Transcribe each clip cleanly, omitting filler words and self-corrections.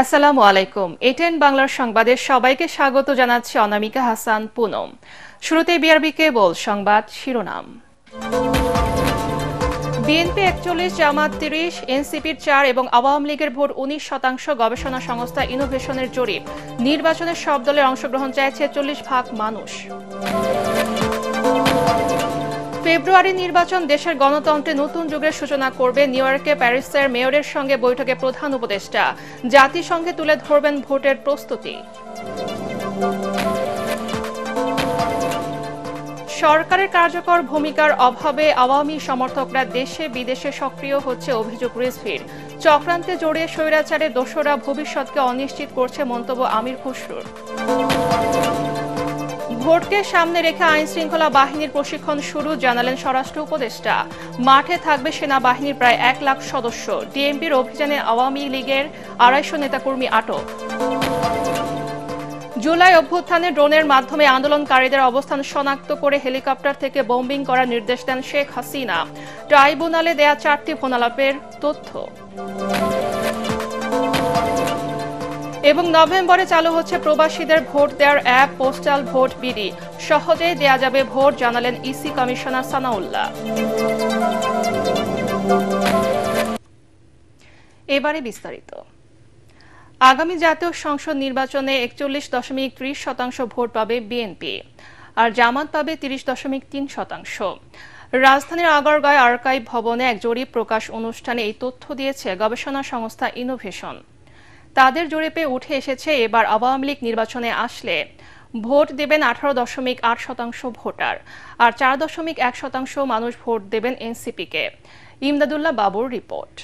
আসসালামু আলাইকুম। এটেন বাংলার সংবাদে সবাইকে স্বাগত জানাচ্ছি অনামিকা হাসান পুনম। শুরুতে বিআরবি কেবল সংবাদ শিরোনাম। বিএনপি ৪১, জামাত ৩০, এনসিপির ৪ এবং আওয়ামী লীগের ভোট ১৯%। গবেষণা সংস্থা ইনোভেশনের জরিপ। নির্বাচনে সব দলের অংশগ্রহণ চাইছে ৪০% মানুষ। ফেব্রুয়ারি নির্বাচন দেশের গণতন্ত্রে নতুন যুগের সূচনা করবে। নিউ ইয়র্কে প্যারিসের মেয়রের সঙ্গে বৈঠকে প্রধান উপদেষ্টা। জাতিসংঘে তুলে ধরবেন ভোটের প্রস্তুতি। সরকারের কার্যকর ভূমিকার অভাবে আওয়ামী সমর্থকরা দেশে বিদেশে সক্রিয় হচ্ছে অভিযোগ রিজভির। চক্রান্তে জড়িয়ে স্বৈরাচারের দোসররা ভবিষ্যৎকে অনিশ্চিত করছে মন্তব্য আমির খসরুর। ভোটকে সামনে রেখে আইনশৃঙ্খলা বাহিনীর প্রশিক্ষণ শুরু, জানালেন স্বরাষ্ট্র উপদেষ্টা। মাঠে থাকবে সেনাবাহিনীর প্রায় ১ লাখ সদস্য। ডিএমপির অভিযানে আওয়ামী লীগের ২৫০ নেতাকর্মী আটক। জুলাই অভ্যুত্থানে ড্রোনের মাধ্যমে আন্দোলনকারীদের অবস্থান শনাক্ত করে হেলিকপ্টার থেকে বোম্বিং করার নির্দেশ দেন শেখ হাসিনা। ট্রাইব্যুনালে দেয়া ৪টি ফোনালাপের তথ্য। এবং নভেম্বরে চালু হচ্ছে প্রবাসীদের ভোট দেওয়ার অ্যাপ পোস্টাল ভোট বিডি। সহজেই দেয়া যাবে ভোট, জানালেন ইসি কমিশনার সানাউল্লাহ। এবারে বিস্তারিত। আগামী জাতীয় সংসদ নির্বাচনে ৪১.৩০% ভোট পাবে বিএনপি, আর জামাত পাবে ৩০.৩%। রাজধানীর আগারগাঁও আর্কাইভ ভবনে এক জরিপ প্রকাশ অনুষ্ঠানে এই তথ্য দিয়েছে গবেষণা সংস্থা ইনোভেশন। তাদের জরিপে উঠে এসেছে, এবার আওয়ামী লীগ নির্বাচনে আসলে ভোট দেবেন ১৮.৮% ভোটার, আর ৪.১% মানুষ ভোট দেবেন এনসিপিকে। ইমদাদুল্লাহ বাবুর রিপোর্ট।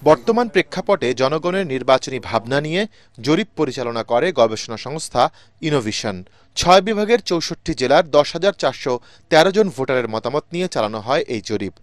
বর্তমান প্রেক্ষাপটে জনগণের নির্বাচনী ভাবনা নিয়ে জরিপ পরিচালনা করে গবেষণা সংস্থা ইনোভেশন। ৬ বিভাগের ৬৪ জেলার ১০,৪১৩ জন ভোটারের মতামত নিয়ে চালানো হয় এই জরিপ।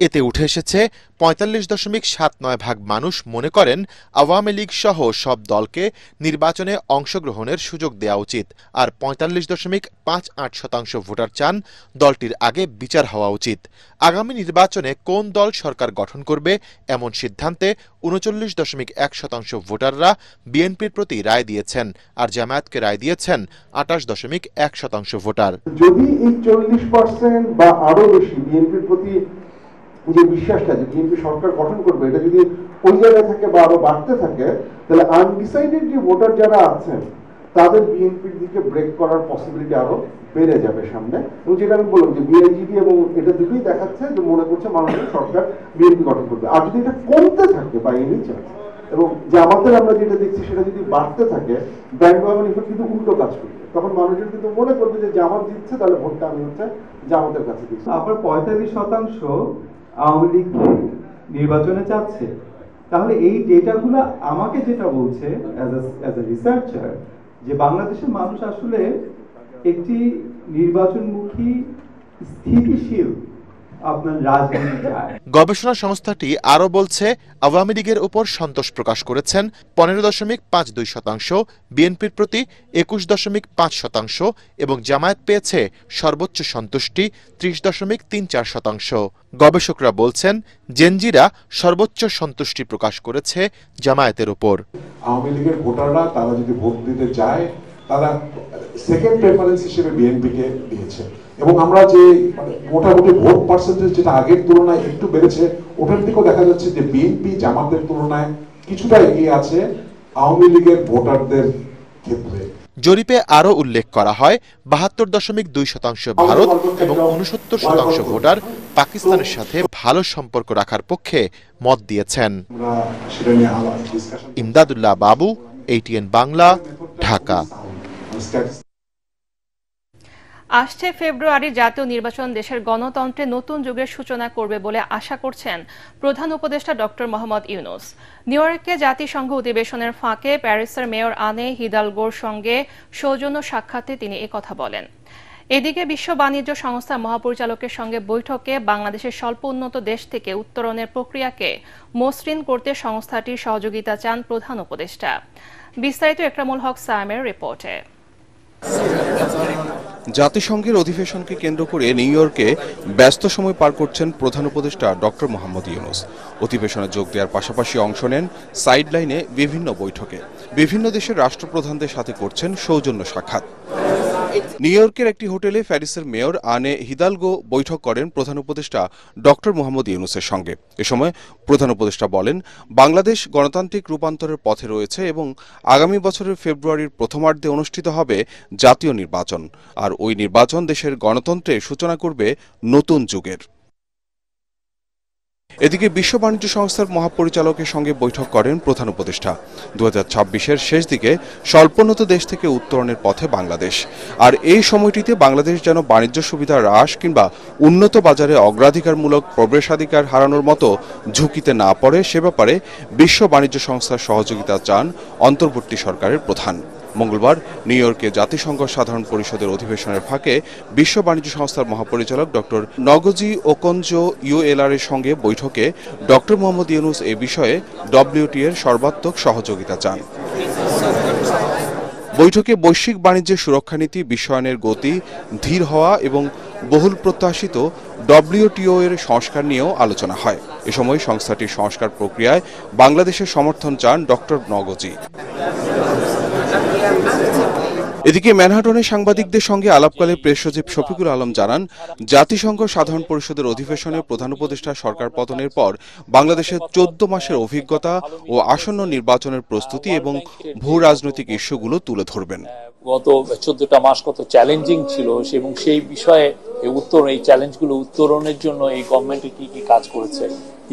এতে উঠে এসেছে ৪৫.৭৯% মানুষ মনে করেন আওয়ামী লীগ সহ সব দলকে নির্বাচনে অংশগ্রহণের সুযোগ দেওয়া উচিত, আর ৪৫.৫৮% ভোটার চান দলটির আগে বিচার হওয়া উচিত। আগামী নির্বাচনে কোন দল সরকার গঠন করবে এমন সিদ্ধান্তে ৩৯.১% ভোটাররা বিএনপির প্রতি রায় দিয়েছেন, আর জামায়াতকে রায় দিয়েছেন ২৮.১% ভোটার। যদি এই ৪০% বা আরো বেশি বিএনপির প্রতি যে বিশ্বাসটা যে বিএনপি সরকার গঠন করবে, এটা যদি ওই জায়গায় থাকে বা আরো বাড়তে থাকে, তাহলে আনডিসাইডেড যে ভোটার যারা আছেন তাদের বিএনপির দিকে ব্রেক করার পসিবিলিটি আরো বেড়ে যাবে সামনে। এবং যেটা আমি বললাম যে বিআইজিবি এবং এটা দুটোই দেখাচ্ছে যে মনে করছে মানুষের সরকার বিএনপি গঠন করবে। আর যদি এটা কমতে থাকে বা এনি চান্স, এবং জামাতের আমরা যেটা দেখছি সেটা যদি বাড়তে থাকে, ব্যান্ডওয়াগন ইফেক্ট কিন্তু উল্টো কাজ করবে। তখন মানুষের কিন্তু মনে করবে যে জামাত জিতছে, তাহলে ভোটটা আমি হচ্ছে জামাতের কাছে দিচ্ছি। আবার ৪৫% আওয়ামী লীগ নির্বাচনে চাচ্ছে। তাহলে এই ডেটাগুলো আমাকে যেটা বলছে অ্যাজ এ রিসার্চার, যে বাংলাদেশের মানুষ আসলে একটি নির্বাচনমুখী স্থিতিশীল গবেষণা সংস্থাটি আরও বলছে, আওয়ামী লীগের উপর সন্তোষ প্রকাশ করেছেন ১৫.৫২%, বিএনপির প্রতি ২১.৫% এবং জামায়াত পেয়েছে সর্বোচ্চ সন্তুষ্টি ৩০.৩৪%। গবেষকরা বলছেন, জেনজিরা সর্বোচ্চ সন্তুষ্টি প্রকাশ করেছে জামায়াতের উপর। আওয়ামী লীগের ভোটাররা তারা যদি ভোট দিতে চায়, তারা সেকেন্ড প্রেফারেন্স হিসেবে বিএনপিকে দিয়েছে। এবং আমরা যে মোটামুটি ভোট পার্সেন্টেজ যেটা আগের তুলনায় একটু বেড়েছে, ওটার দিকেও দেখা যাচ্ছে যে বিএনপি জামাতের তুলনায় কিছুটা এগিয়ে আছে আওয়ামী লীগের ভোটারদের ক্ষেত্রে। জরিপে আরও উল্লেখ করা হয় ৭২.২% ভারত এবং ৬৯% ভোটার পাকিস্তানের সাথে ভালো সম্পর্ক রাখার পক্ষে মত দিয়েছেন। ইমদাদুল্লাহ বাবু, এটিএন বাংলা, ঢাকা। আসছে ফেব্রুয়ারি জাতীয় নির্বাচন দেশের গণতন্ত্রে নতুন যুগের সূচনা করবে বলে আশা করছেন প্রধান উপদেষ্টা ডক্টর মোহাম্মদ ইউনূস। নিউ ইয়র্কে জাতিসংঘ অধিবেশনের ফাঁকে প্যারিসের মেয়র আনে হিদালগোর সঙ্গে সৌজন্য সাক্ষাতে তিনি একথা বলেন। এদিকে বিশ্ব বাণিজ্য সংস্থার মহাপরিচালকের সঙ্গে বৈঠকে বাংলাদেশের স্বল্প উন্নত দেশ থেকে উত্তরণের প্রক্রিয়াকে মসৃণ করতে সংস্থাটির সহযোগিতা চান প্রধান উপদেষ্টা। বিস্তারিত একরামুল হক সায়েমের রিপোর্টে। জাতিসংঘের অধিবেশনকে কেন্দ্র করে নিউ ইয়র্কে ব্যস্ত সময় পার করছেন প্রধান উপদেষ্টা ডক্টর মোহাম্মদ ইউনূস। অধিবেশনে যোগ দেওয়ার পাশাপাশি অংশ নেন সাইড লাইনে বিভিন্ন বৈঠকে। বিভিন্ন দেশের রাষ্ট্রপ্রধানদের সাথে করছেন সৌজন্য সাক্ষাৎ। নিউ ইয়র্কের একটি হোটেলে প্যারিসের মেয়র আনে হিদালগো বৈঠক করেন প্রধান উপদেষ্টা ডক্টর মোহাম্মদ ইউনূসের সঙ্গে। এ সময় প্রধান উপদেষ্টা বলেন, বাংলাদেশ গণতান্ত্রিক রূপান্তরের পথে রয়েছে এবং আগামী বছরের ফেব্রুয়ারির প্রথমার্ধে অনুষ্ঠিত হবে জাতীয় নির্বাচন, আর ওই নির্বাচন দেশের গণতন্ত্রের সূচনা করবে নতুন যুগের। এদিকে বিশ্ব বাণিজ্য সংস্থার মহাপরিচালকের সঙ্গে বৈঠক করেন প্রধান উপদেষ্টা। 2026-এর শেষ দিকে স্বল্পোন্নত দেশ থেকে উত্তরণের পথে বাংলাদেশ, আর এই সময়টিতে বাংলাদেশ যেন বাণিজ্য সুবিধা হ্রাস কিংবা উন্নত বাজারে অগ্রাধিকারমূলক প্রবেশাধিকার হারানোর মতো ঝুঁকিতে না পড়ে সে ব্যাপারে বিশ্ব বাণিজ্য সংস্থার সহযোগিতা চান অন্তর্বর্তী সরকারের প্রধান। মঙ্গলবার নিউ ইয়র্কে জাতিসংঘ সাধারণ পরিষদের অধিবেশনের ফাঁকে বিশ্ব বাণিজ্য সংস্থার মহাপরিচালক ডক্টর নগজি ওকনজো ইউএলআর এর সঙ্গে বৈঠকে ডক্টর মোহাম্মদ ইউনূস এ বিষয়ে ডব্লিউটি এর সর্বাত্মক সহযোগিতা চান। বৈঠকে বৈশ্বিক বাণিজ্যের সুরক্ষা নীতি, বিশ্বায়নের গতি ধীর হওয়া এবং বহুল প্রত্যাশিত ডব্লিউটিও এর সংস্কার নিয়েও আলোচনা হয়। এ সময় সংস্থাটির সংস্কার প্রক্রিয়ায় বাংলাদেশের সমর্থন চান ডক্টর নগজি। এদিকে ম্যানহাটনে সাংবাদিকদের সঙ্গে আলাপকালে প্রেস সচিব শফিকুল আলম জানান, জাতিসংঘ সাধারণ পরিষদের অধিবেশনে প্রধান উপদেষ্টা সরকার পতনের পর বাংলাদেশের 14 মাসের অভিজ্ঞতা ও আসন্ন নির্বাচনের প্রস্তুতি এবং ভূ রাজনৈতিক ইস্যুগুলো তুলে ধরবেন। গত 14টা মাস কত চ্যালেঞ্জিং ছিল এবং সেই বিষয়ে এই চ্যালেঞ্জগুলো উত্তরণের জন্য এই গভর্নমেন্ট কি কি কাজ করেছে,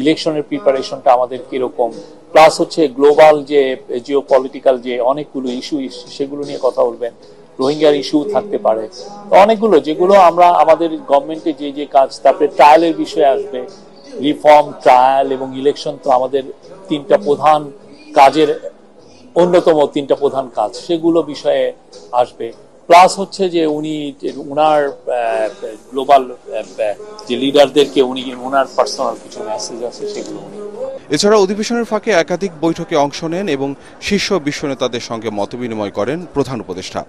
ইলেকশনের প্রিপারেশনটা আমাদের কিরকম, প্লাস হচ্ছে গ্লোবাল যে জিওপলিটিক্যাল যে অনেকগুলো ইস্যু সেগুলো নিয়ে কথা বলবেন। রোহিঙ্গার ইস্যু থাকতে পারে, তো অনেকগুলো যেগুলো আমরা আমাদের গভর্নমেন্টে যে কাজ, তারপরে ট্রায়ালের বিষয়ে আসবে, রিফর্ম, ট্রায়াল এবং ইলেকশন। তো আমাদের তিনটা প্রধান কাজের অন্যতম তিনটা প্রধান কাজ, সেগুলো বিষয়ে আসবে। প্লাস হচ্ছে যে উনার গ্লোবাল যে লিডারদেরকে উনার পার্সোনাল কিছু মেসেজ আছে সেগুলো উনি। এছাড়া অধিবেশনের ফাঁকে একাধিক বৈঠকে অংশ নেন এবং শীর্ষ বিশ্ব নেতাদের সঙ্গে মতবিনিময় করেন প্রধান উপদেষ্টা।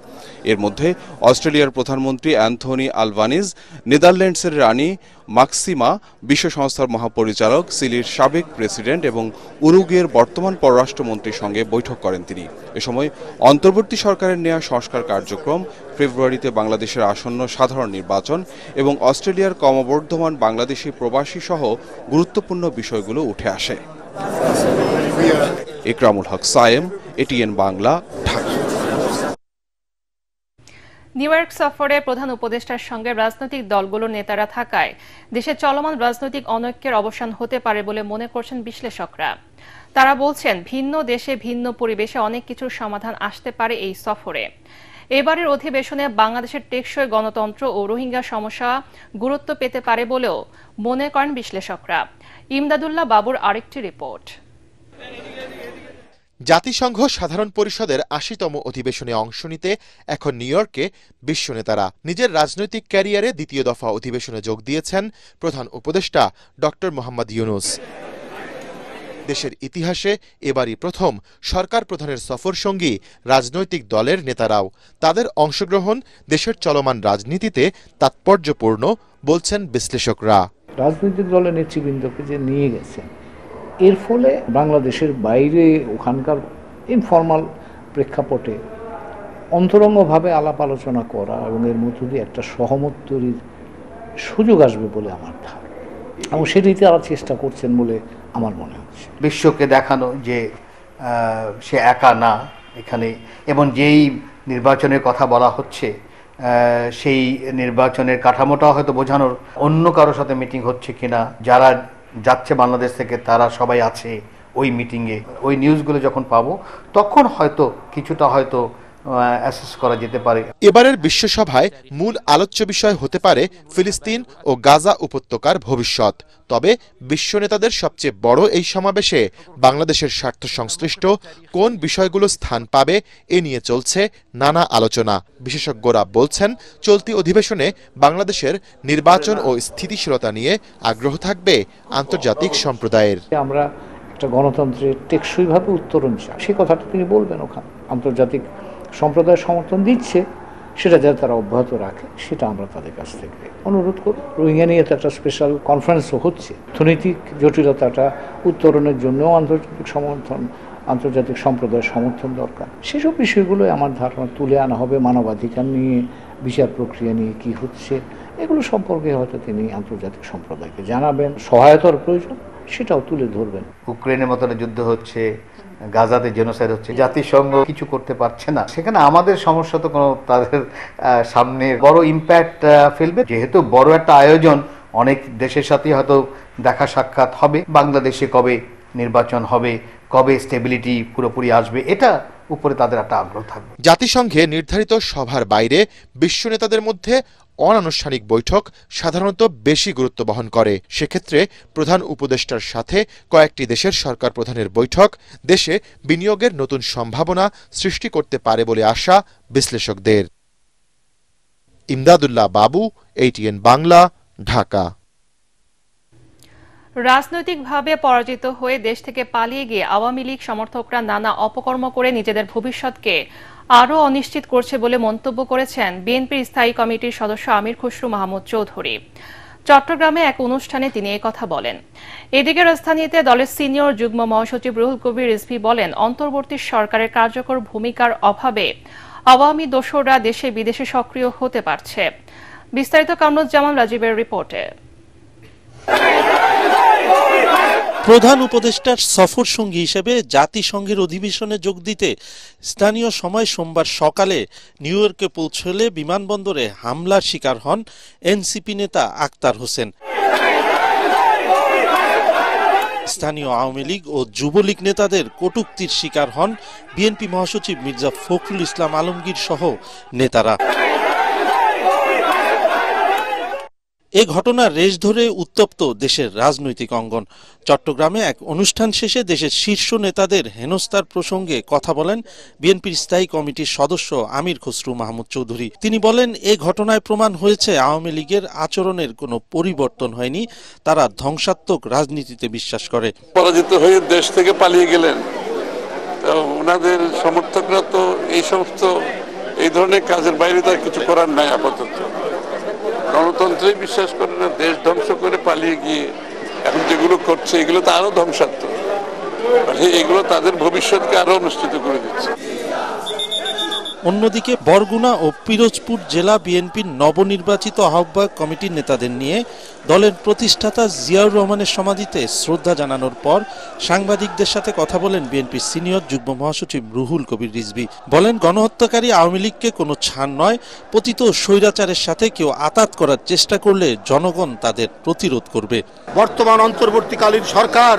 এর মধ্যে অস্ট্রেলিয়ার প্রধানমন্ত্রী অ্যান্থনি আলবানিজ, নেদারল্যান্ডসের রানী মাক্সিমা, বিশ্ব সংস্থার মহাপরিচালক, চিলির সাবেক প্রেসিডেন্ট এবং উরুগুয়ের বর্তমান পররাষ্ট্রমন্ত্রীর সঙ্গে বৈঠক করেন তিনি। এ সময় অন্তর্বর্তী সরকারের নেওয়া সংস্কার কার্যক্রম, ফেব্রুয়ারিতে বাংলাদেশের আসন্ন সাধারণ নির্বাচন এবং অস্ট্রেলিয়ার ক্রমবর্ধমান বাংলাদেশি প্রবাসী সহ গুরুত্বপূর্ণ বিষয়গুলো উঠে আসে। Ikramul Haque Sayem, ATN Bangla, Dhaka. New York সফরে প্রধান উপদেষ্টার সঙ্গে রাজনৈতিক দলগুলোর নেতারা থাকায় দেশে চলমান রাজনৈতিক অনৈক্যের অবসান হতে পারে বলে মনে করছেন বিশ্লেষকরা। তারা বলছেন, ভিন্ন দেশে ভিন্ন পরিবেশে অনেক কিছুর সমাধান আসতে পারে এই সফরে। এবারের অধিবেশনে বাংলাদেশের টেকসই গণতন্ত্র ও রোহিঙ্গা সমস্যা গুরুত্ব পেতে পারে বলেও মনে করেন বিশ্লেষকরা। ইমদাদুল্লাহ বাবুর আরেকটি রিপোর্ট। জাতিসংঘ সাধারণ পরিষদের ৮০তম অধিবেশনে অংশ নিতে এখন নিউ ইয়র্কে বিশ্ব নেতারা। নিজের রাজনৈতিক ক্যারিয়ারে দ্বিতীয় দফা অধিবেশনে যোগ দিয়েছেন প্রধান উপদেষ্টা ডক্টর মোহাম্মদ ইউনূস। দেশের ইতিহাসে এবারই প্রথম সরকার প্রধানের সফর সঙ্গী রাজনৈতিক দলের নেতারাও। তাদের অংশগ্রহণ দেশের চলমান রাজনীতিতে তাৎপর্যপূর্ণ বলছেন বিশ্লেষকরা। রাজনৈতিক দলের নেতৃবৃন্দকে যে নিয়ে গেছেন, এর ফলে বাংলাদেশের বাইরে ওখানকার ইনফর্মাল প্রেক্ষাপটে অন্তরঙ্গভাবে আলাপ আলোচনা করা এবং এর মধ্য দিয়ে একটা সহমত তৈরির সুযোগ আসবে বলে আমার ধারণা, এবং সেটিতে তারা চেষ্টা করছেন বলে আমার মনে হচ্ছে। বিশ্বকে দেখানো যে সে একা না এখানে, এবং যেই নির্বাচনের কথা বলা হচ্ছে সেই নির্বাচনের কাঠামোটাও হয়তো বোঝানোর, অন্য কারোর সাথে মিটিং হচ্ছে কিনা, যারা যাচ্ছে বাংলাদেশ থেকে তারা সবাই আছে ওই মিটিংয়ে। ওই নিউজগুলো যখন পাবো তখন হয়তো কিছুটা হয়তো অ্যাসেস করা যেতে পারে। এবারের বিশ্বসভায় মূল আলোচ্য বিষয় হতে পারে ফিলিস্তিন ও গাজা উপত্যকার ভবিষ্যৎ। তবে বিশ্ব নেতাদের সবচেয়ে বড় এই সমাবেশে বাংলাদেশের স্বার্থ সংশ্লিষ্ট কোন বিষয়গুলো স্থান পাবে এ নিয়ে চলছে নানা আলোচনা। বিশেষজ্ঞরা বলছেন, চলতি অধিবেশনে বাংলাদেশের নির্বাচন ও স্থিতিশীলতা নিয়ে আগ্রহ থাকবে আন্তর্জাতিক সম্প্রদায়ের। আমরা একটা গণতন্ত্রের টেকসইভাবে উত্তরণ চাই, সে কথাটা তিনি বলবেন ওখানে। আন্তর্জাতিক সম্প্রদায় সমর্থন দিচ্ছে, সেটা যাতে তারা অব্যাহত রাখে সেটা আমরা তাদের কাছ থেকে অনুরোধ করি। রোহিঙ্গা নিয়ে তো একটা স্পেশাল কনফারেন্সও হচ্ছে। অর্থনৈতিক জটিলতাটা উত্তরণের জন্য আন্তর্জাতিক সম্প্রদায়ের সমর্থন দরকার। সেসব বিষয়গুলো আমার ধারণা তুলে আনা হবে। মানবাধিকার নিয়ে, বিচার প্রক্রিয়া নিয়ে কি হচ্ছে, এগুলো সম্পর্কে হয়তো তিনি আন্তর্জাতিক সম্প্রদায়কে জানাবেন। সহায়তার প্রয়োজন সেটাও তুলে ধরবেন। ইউক্রেনের মতন যুদ্ধ হচ্ছে, গাজাতে জেনোসাইড হচ্ছে, জাতিসংঘ কিছু করতে পারছে না, সেখানে আমাদের সমস্যা তো কোনো তাদের সামনে বড় ইম্প্যাক্ট ফেলবে। যেহেতু বড় একটা আয়োজন, অনেক দেশের সাথে হয়তো দেখা সাক্ষাৎ হবে। বাংলাদেশে কবে নির্বাচন হবে, কবে স্টেবিলিটি পুরোপুরি আসবে, এটা উপরে তাদের একটা আগ্রহ থাকবে। জাতিসংঘে নির্ধারিত সভার বাইরে বিশ্ব নেতাদের মধ্যে অনানুষ্ঠানিক বৈঠক সাধারণত বেশি গুরুত্ব বহন করে। সেক্ষেত্রে প্রধান উপদেষ্টার সাথে কয়েকটি দেশের সরকার প্রধানের বৈঠক দেশে বিনিয়োগের নতুন সম্ভাবনা সৃষ্টি করতে পারে বলে আশা বিশ্লেষকদের। ইমদাদুল্লাহ বাবু, ATN বাংলা, ঢাকা। রাজনৈতিকভাবে পরাজিত হয়ে দেশ থেকে পালিয়ে গিয়ে আওয়ামী লীগ সমর্থকরা নানা অপকর্ম করে নিজেদের ভবিষ্যৎকে আরও অনিশ্চিত করছে বলে মন্তব্য করেছেন বিএনপির স্থায়ী কমিটির সদস্য আমির খসরু মাহমুদ চৌধুরী। চট্টগ্রামে এক অনুষ্ঠানে তিনি কথা বলেন। এদিকে রাজধানীতে দলের সিনিয়র যুগ্ম মহাসচিব রুহুল কবির রিজভী বলেন, অন্তর্বর্তী সরকারের কার্যকর ভূমিকার অভাবে আওয়ামী দোসররা দেশে বিদেশে সক্রিয় হতে পারছে। বিস্তারিত কামরুজ্জামান রাজীবের রিপোর্টে। প্রধান উপদেষ্টার সফর সঙ্গী হিসেবে জাতিসংঘের অধিবেশনে যোগ দিতে স্থানীয় সময় সোমবার সকালে নিউ ইয়র্কে পৌঁছলে বিমানবন্দরে হামলার শিকার হন এনসিপি নেতা আক্তার হোসেন। স্থানীয় আওয়ামী লীগ ও যুবলীগ নেতাদের কটূক্তির শিকার হন বিএনপি মহাসচিব মির্জা ফখরুল ইসলাম আলমগীর সহ নেতারা। এ ঘটনার রেশ ধরে উত্তপ্ত দেশের রাজনৈতিক অঙ্গন। চট্টগ্রামে এক অনুষ্ঠান শেষে দেশের শীর্ষ নেতাদের হেনস্থার প্রসঙ্গে কথা বলেন বিএনপির স্থায়ী কমিটির সদস্য আমির খসরু মাহমুদ চৌধুরী। তিনি বলেন, এ ঘটনায় প্রমাণ হয়েছে আওয়ামী লীগের আচরণের কোনো পরিবর্তন হয়নি, তারা ধ্বংসাত্মক রাজনীতিতে বিশ্বাস করে। পরাজিত হয়ে দেশ থেকে পালিয়ে গেলেন, ওনাদের সমর্থকরা তো এই সমস্ত এই ধরনের কাজের বাইরে তার কিছু করার নাই। আপাতত গণতন্ত্রে বিশ্বাস করে না, দেশ ধ্বংস করে পালিয়ে গিয়ে এখন যেগুলো করছে এগুলো তো আরো ধ্বংসাত্মক, এগুলো তাদের ভবিষ্যৎকে আরো অনুষ্ঠিত করে দিচ্ছে। অন্যদিকে বরগুনা ও পিরোজপুর জেলা বিএনপির নবনির্বাচিত আহ্বায়ক কমিটির নেতাদের নিয়ে দলের প্রতিষ্ঠাতা জিয়াউর রহমানের সমাধিতে শ্রদ্ধা জানানোর পর সাংবাদিকদের সাথে কথা বলেন বিএনপির সিনিয়র যুগ্ম মহাসচিব রুহুল কবির রিজভী। বলেন, গণহত্যাকারী আওয়ামী লীগকে কোনো ছাড় নয়, পতিত স্বৈরাচারের সাথে কেউ আঁতাত করার চেষ্টা করলে জনগণ তাদের প্রতিরোধ করবে। বর্তমান অন্তর্বর্তীকালীন সরকার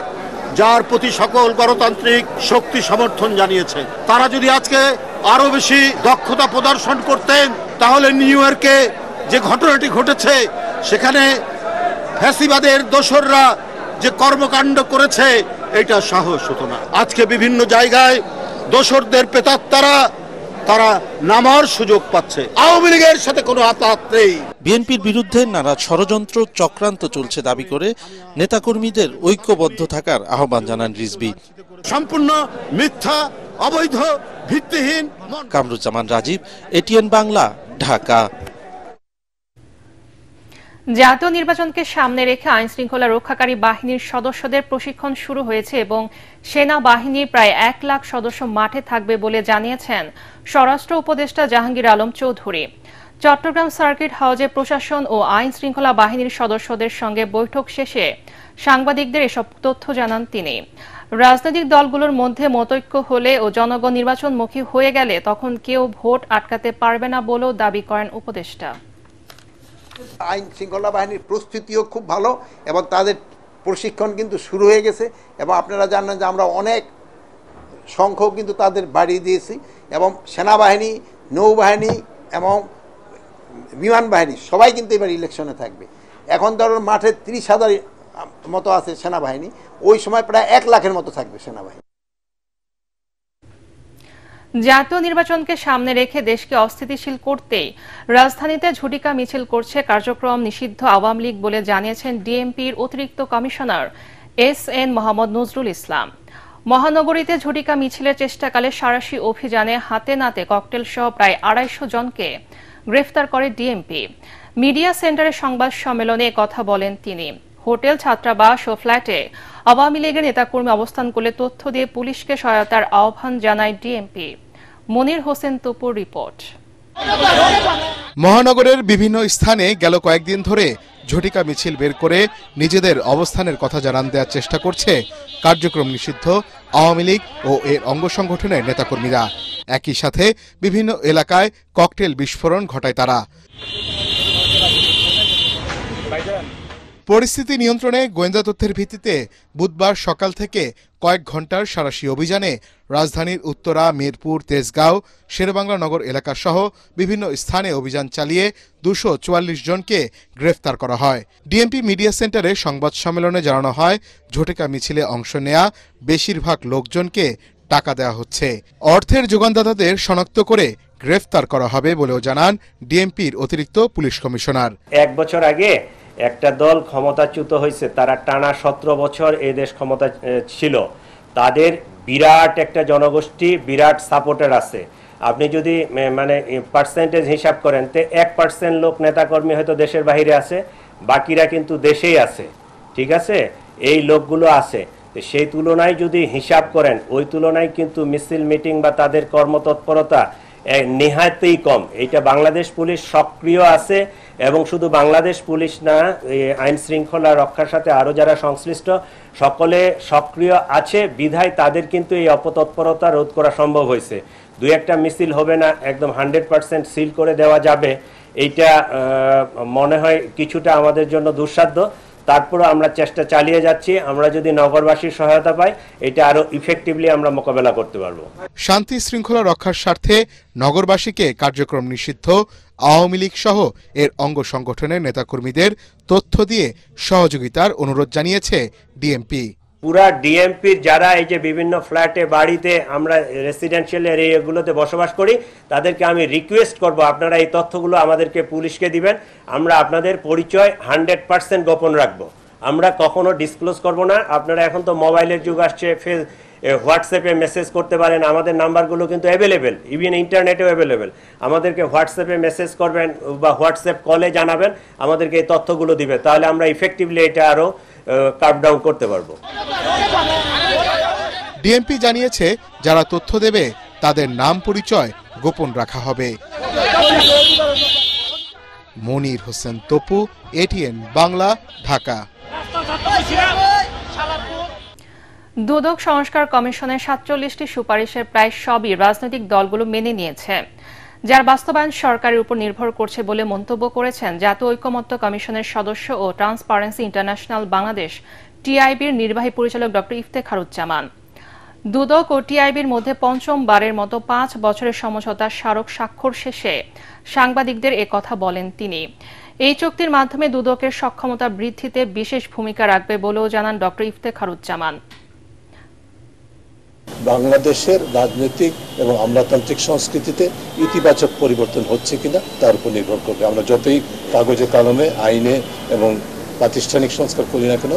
যার প্রতি সকল গণতান্ত্রিক শক্তি সমর্থন জানিয়েছে, তারা যদি আজকে আরো বেশি দক্ষতা প্রদর্শন করতেন তাহলে নিউ ইয়র্কে যে ঘটনাটি ঘটেছে সেখানে ফ্যাসিবাদের দোসররা যে কর্মকাণ্ড করেছে এটা সাহস হতো না। আজকে বিভিন্ন জায়গায় দোসরদের প্রেতাত্মারা তারা নামার সুযোগ পাচ্ছে, আওয়ামী লীগের সাথে কোনো আতাত নেই। বিএনপির বিরুদ্ধে নানা ষড়যন্ত্র চক্রান্ত চলছে দাবি করে নেতাকর্মীদের ঐক্যবদ্ধ থাকার আহ্বান জানান রিজভী। সম্পূর্ণ মিথ্যা, অবৈধ, ভিত্তিহীন। কামরুজ্জামান রাজীব, ATN বাংলা, ঢাকা। জাতীয় নির্বাচনকে সামনে রেখে আইন শৃঙ্খলা রক্ষাকারী বাহিনীর সদস্যদের প্রশিক্ষণ শুরু হয়েছে এবং সেনাবাহিনীর প্রায় 1 লাখ সদস্য মাঠে থাকবে বলে জানিয়েছেন স্বরাষ্ট্র উপদেষ্টা জাহাঙ্গীর আলম চৌধুরী। চট্টগ্রাম সার্কিট হাউজে প্রশাসন ও আইন শৃঙ্খলা বাহিনীর সদস্যদের সঙ্গে বৈঠক শেষে সাংবাদিকদের এসব তথ্য জানান তিনি। রাজনৈতিক দলগুলোর মধ্যে মতৈক্য হলে ও জনগণ নির্বাচনমুখী হয়ে গেলে তখন কেউ ভোট আটকাতে পারবে না বলেও দাবি করেন উপদেষ্টা। আইন শৃঙ্খলা বাহিনীর প্রস্তুতিও খুব ভালো এবং তাদের প্রশিক্ষণ কিন্তু শুরু হয়ে গেছে এবং আপনারা জানেন যে আমরা অনেক সংখ্যক কিন্তু তাদের বাড়িয়ে দিয়েছি এবং সেনাবাহিনী, নৌবাহিনী এবং বিমান বাহিনী সবাই কিন্তু এবার ইলেকশনে থাকবে। এখন ধরুন মাঠে 30,000 মতো আছে সেনাবাহিনী, ওই সময় প্রায় 1 লাখের মতো থাকবে সেনাবাহিনী। জাতীয় নির্বাচনকে সামনে রেখে দেশকে অস্থিতিশীল করতেই রাজধানীতে ঝটিকা মিছিল করছে কার্যক্রম নিষিদ্ধ আওয়ামী লীগ বলে জানিয়েছেন ডিএমপির অতিরিক্ত কমিশনার SN মোহাম্মদ নজরুল ইসলাম। মহানগরীতে ঝটিকা মিছিলের চেষ্টাকালে সাঁড়াশি অভিযানে হাতে নাতে ককটেল সহ প্রায় 250 জনকে গ্রেফতার করে ডিএমপি। মিডিয়া সেন্টারে সংবাদ সম্মেলনে কথা বলেন তিনি। হোটেল, ছাত্রাবাস ও ফ্ল্যাটে আওয়ামী লীগের নেতাকর্মী অবস্থান করলে তথ্য দিয়ে পুলিশকে সহায়তার আহ্বান জানায় ডিএমপি। মনির হোসেন তপুর রিপোর্ট। মহানগরের বিভিন্ন স্থানে গেল কয়েকদিন ধরে ঝটিকা মিছিল বের করে নিজেদের অবস্থানের কথা জানান দেওয়ার চেষ্টা করছে কার্যক্রম নিষিদ্ধ আওয়ামী লীগ ও এর অঙ্গ সংগঠনের নেতাকর্মীরা। একই সাথে বিভিন্ন এলাকায় ককটেল বিস্ফোরণ ঘটায় তারা। পরিস্থিতি নিয়ন্ত্রণে গোয়েন্দা তথ্যের ভিত্তিতে বুধবার সকাল থেকে কয়েক ঘন্টার সাঁড়াশি অভিযানে রাজধানীর উত্তরা, মিরপুর, তেজগাঁও, শেরেবাংলা নগর এলাকা সহ বিভিন্ন স্থানে অভিযান চালিয়ে 244 জনকে গ্রেফতার করা হয়। ডিএমপি মিডিয়া সেন্টারে সংবাদ সম্মেলনে জানানো হয়, ঝটিকা মিছিলে অংশ নেয়া বেশিরভাগ লোকজনকে টাকা দেওয়া হচ্ছে। অর্থের যোগানদাতাদের শনাক্ত করে গ্রেফতার করা হবে বলেও জানান ডিএমপির অতিরিক্ত পুলিশ কমিশনার। 1 বছর আগে একটা দল ক্ষমতাচ্যুত হয়েছে, তারা টানা 17 বছর এই দেশ ক্ষমতা ছিল। তাদের বিরাট একটা জনগোষ্ঠী, বিরাট সাপোর্টার আছে। আপনি যদি মানে পার্সেন্টেজ হিসাব করেন তো 1% লোক নেতাকর্মী হয়তো দেশের বাইরে আছে, বাকিরা কিন্তু দেশেই আছে। ঠিক আছে, এই লোকগুলো আছে। সেই তুলনায় যদি হিসাব করেন, ওই তুলনায় কিন্তু মিছিল, মিটিং বা তাদের কর্মতৎপরতা নেহাতই কম। এটা বাংলাদেশ পুলিশ সক্রিয় আছে, এবং শুধু বাংলাদেশ পুলিশ না, আইন শৃঙ্খলা রক্ষার সাথে আরো যারা সংশ্লিষ্ট সকলে সক্রিয় আছে বিধায় তাদের কিন্তু এই অপতৎপরতা রোধ করা সম্ভব হয়েছে। 2-1টা মিছিল হবে না, একদম 100% সিল করে দেওয়া যাবে, এইটা মনে হয় কিছুটা আমাদের জন্য দুঃসাধ্য। তারপরে আমরা চেষ্টা চালিয়ে যাচ্ছি। আমরা যদি নগরবাসীর সহায়তা পাই, এটা আরো ইফেক্টিভলি আমরা মোকাবেলা করতে পারবো। শান্তি শৃঙ্খলা রক্ষার স্বার্থে নগরবাসীকে কার্যক্রম নিষিদ্ধ আওয়ামী লীগ সহ এর অঙ্গ সংগঠনের নেতাকর্মীদের তথ্য দিয়ে সহযোগিতার অনুরোধ জানিয়েছে ডিএমপি। পুরা ডিএমপির যারা এই যে বিভিন্ন ফ্ল্যাটে, বাড়িতে, আমরা রেসিডেন্সিয়াল এরিয়াগুলোতে বসবাস করি, তাদেরকে আমি রিকোয়েস্ট করব আপনারা এই তথ্যগুলো আমাদেরকে পুলিশকে দিবেন। আমরা আপনাদের পরিচয় 100% গোপন রাখবো, আমরা কখনো ডিসক্লোজ করব না। আপনারা এখন তো মোবাইলের যুগ আসছে, হোয়াটসঅ্যাপে মেসেজ করতে পারেন, আমাদের নাম্বারগুলো কিন্তু অ্যাভেলেবেল, ইভেন ইন্টারনেটেও অ্যাভেলেবেল। আমাদেরকে হোয়াটসঅ্যাপে মেসেজ করবেন বা হোয়াটসঅ্যাপ কলে জানাবেন, আমাদেরকে এই তথ্যগুলো দিবে, তাহলে আমরা ইফেক্টিভলি এটা আরো কাট ডাউন করতে পারবো। ডিএমপি জানিয়েছে, যারা তথ্য দেবে তাদের নাম পরিচয় গোপন রাখা হবে। মনির হোসেন তপু, এটিএন বাংলা, ঢাকা। দুদক সংস্কার কমিশনের 47টি সুপারিশের প্রায় সবই রাজনৈতিক দলগুলো মেনে নিয়েছে, যার বাস্তবায়ন সরকারের উপর নির্ভর করছে বলে মন্তব্য করেছেন জাতীয় ঐকমত্য কমিশনের সদস্য ও ট্রান্সপারেন্সি ইন্টারন্যাশনাল বাংলাদেশ টিআইবির নির্বাহী পরিচালক ড. ইফতেখারুজ্জামান। দুদক ও টিআইবির মধ্যে পঞ্চমবারের মতো 5 বছরের সমঝোতা স্মারক স্বাক্ষর শেষে সাংবাদিকদের কথা বলেন তিনি। এই চুক্তির মাধ্যমে দুদকের সক্ষমতা বৃদ্ধিতে বিশেষ ভূমিকা রাখবে বলেও জানান ড. ইফতেখারুজ্জামান। বাংলাদেশের রাজনৈতিক এবং আমলাতান্ত্রিক সংস্কৃতিতে ইতিবাচক পরিবর্তন হচ্ছে কিনা তার উপর নির্ভর করবে। আমরা যতই কাগজে কলমে, আইনে এবং প্রাতিষ্ঠানিক সংস্কার করি না কেন,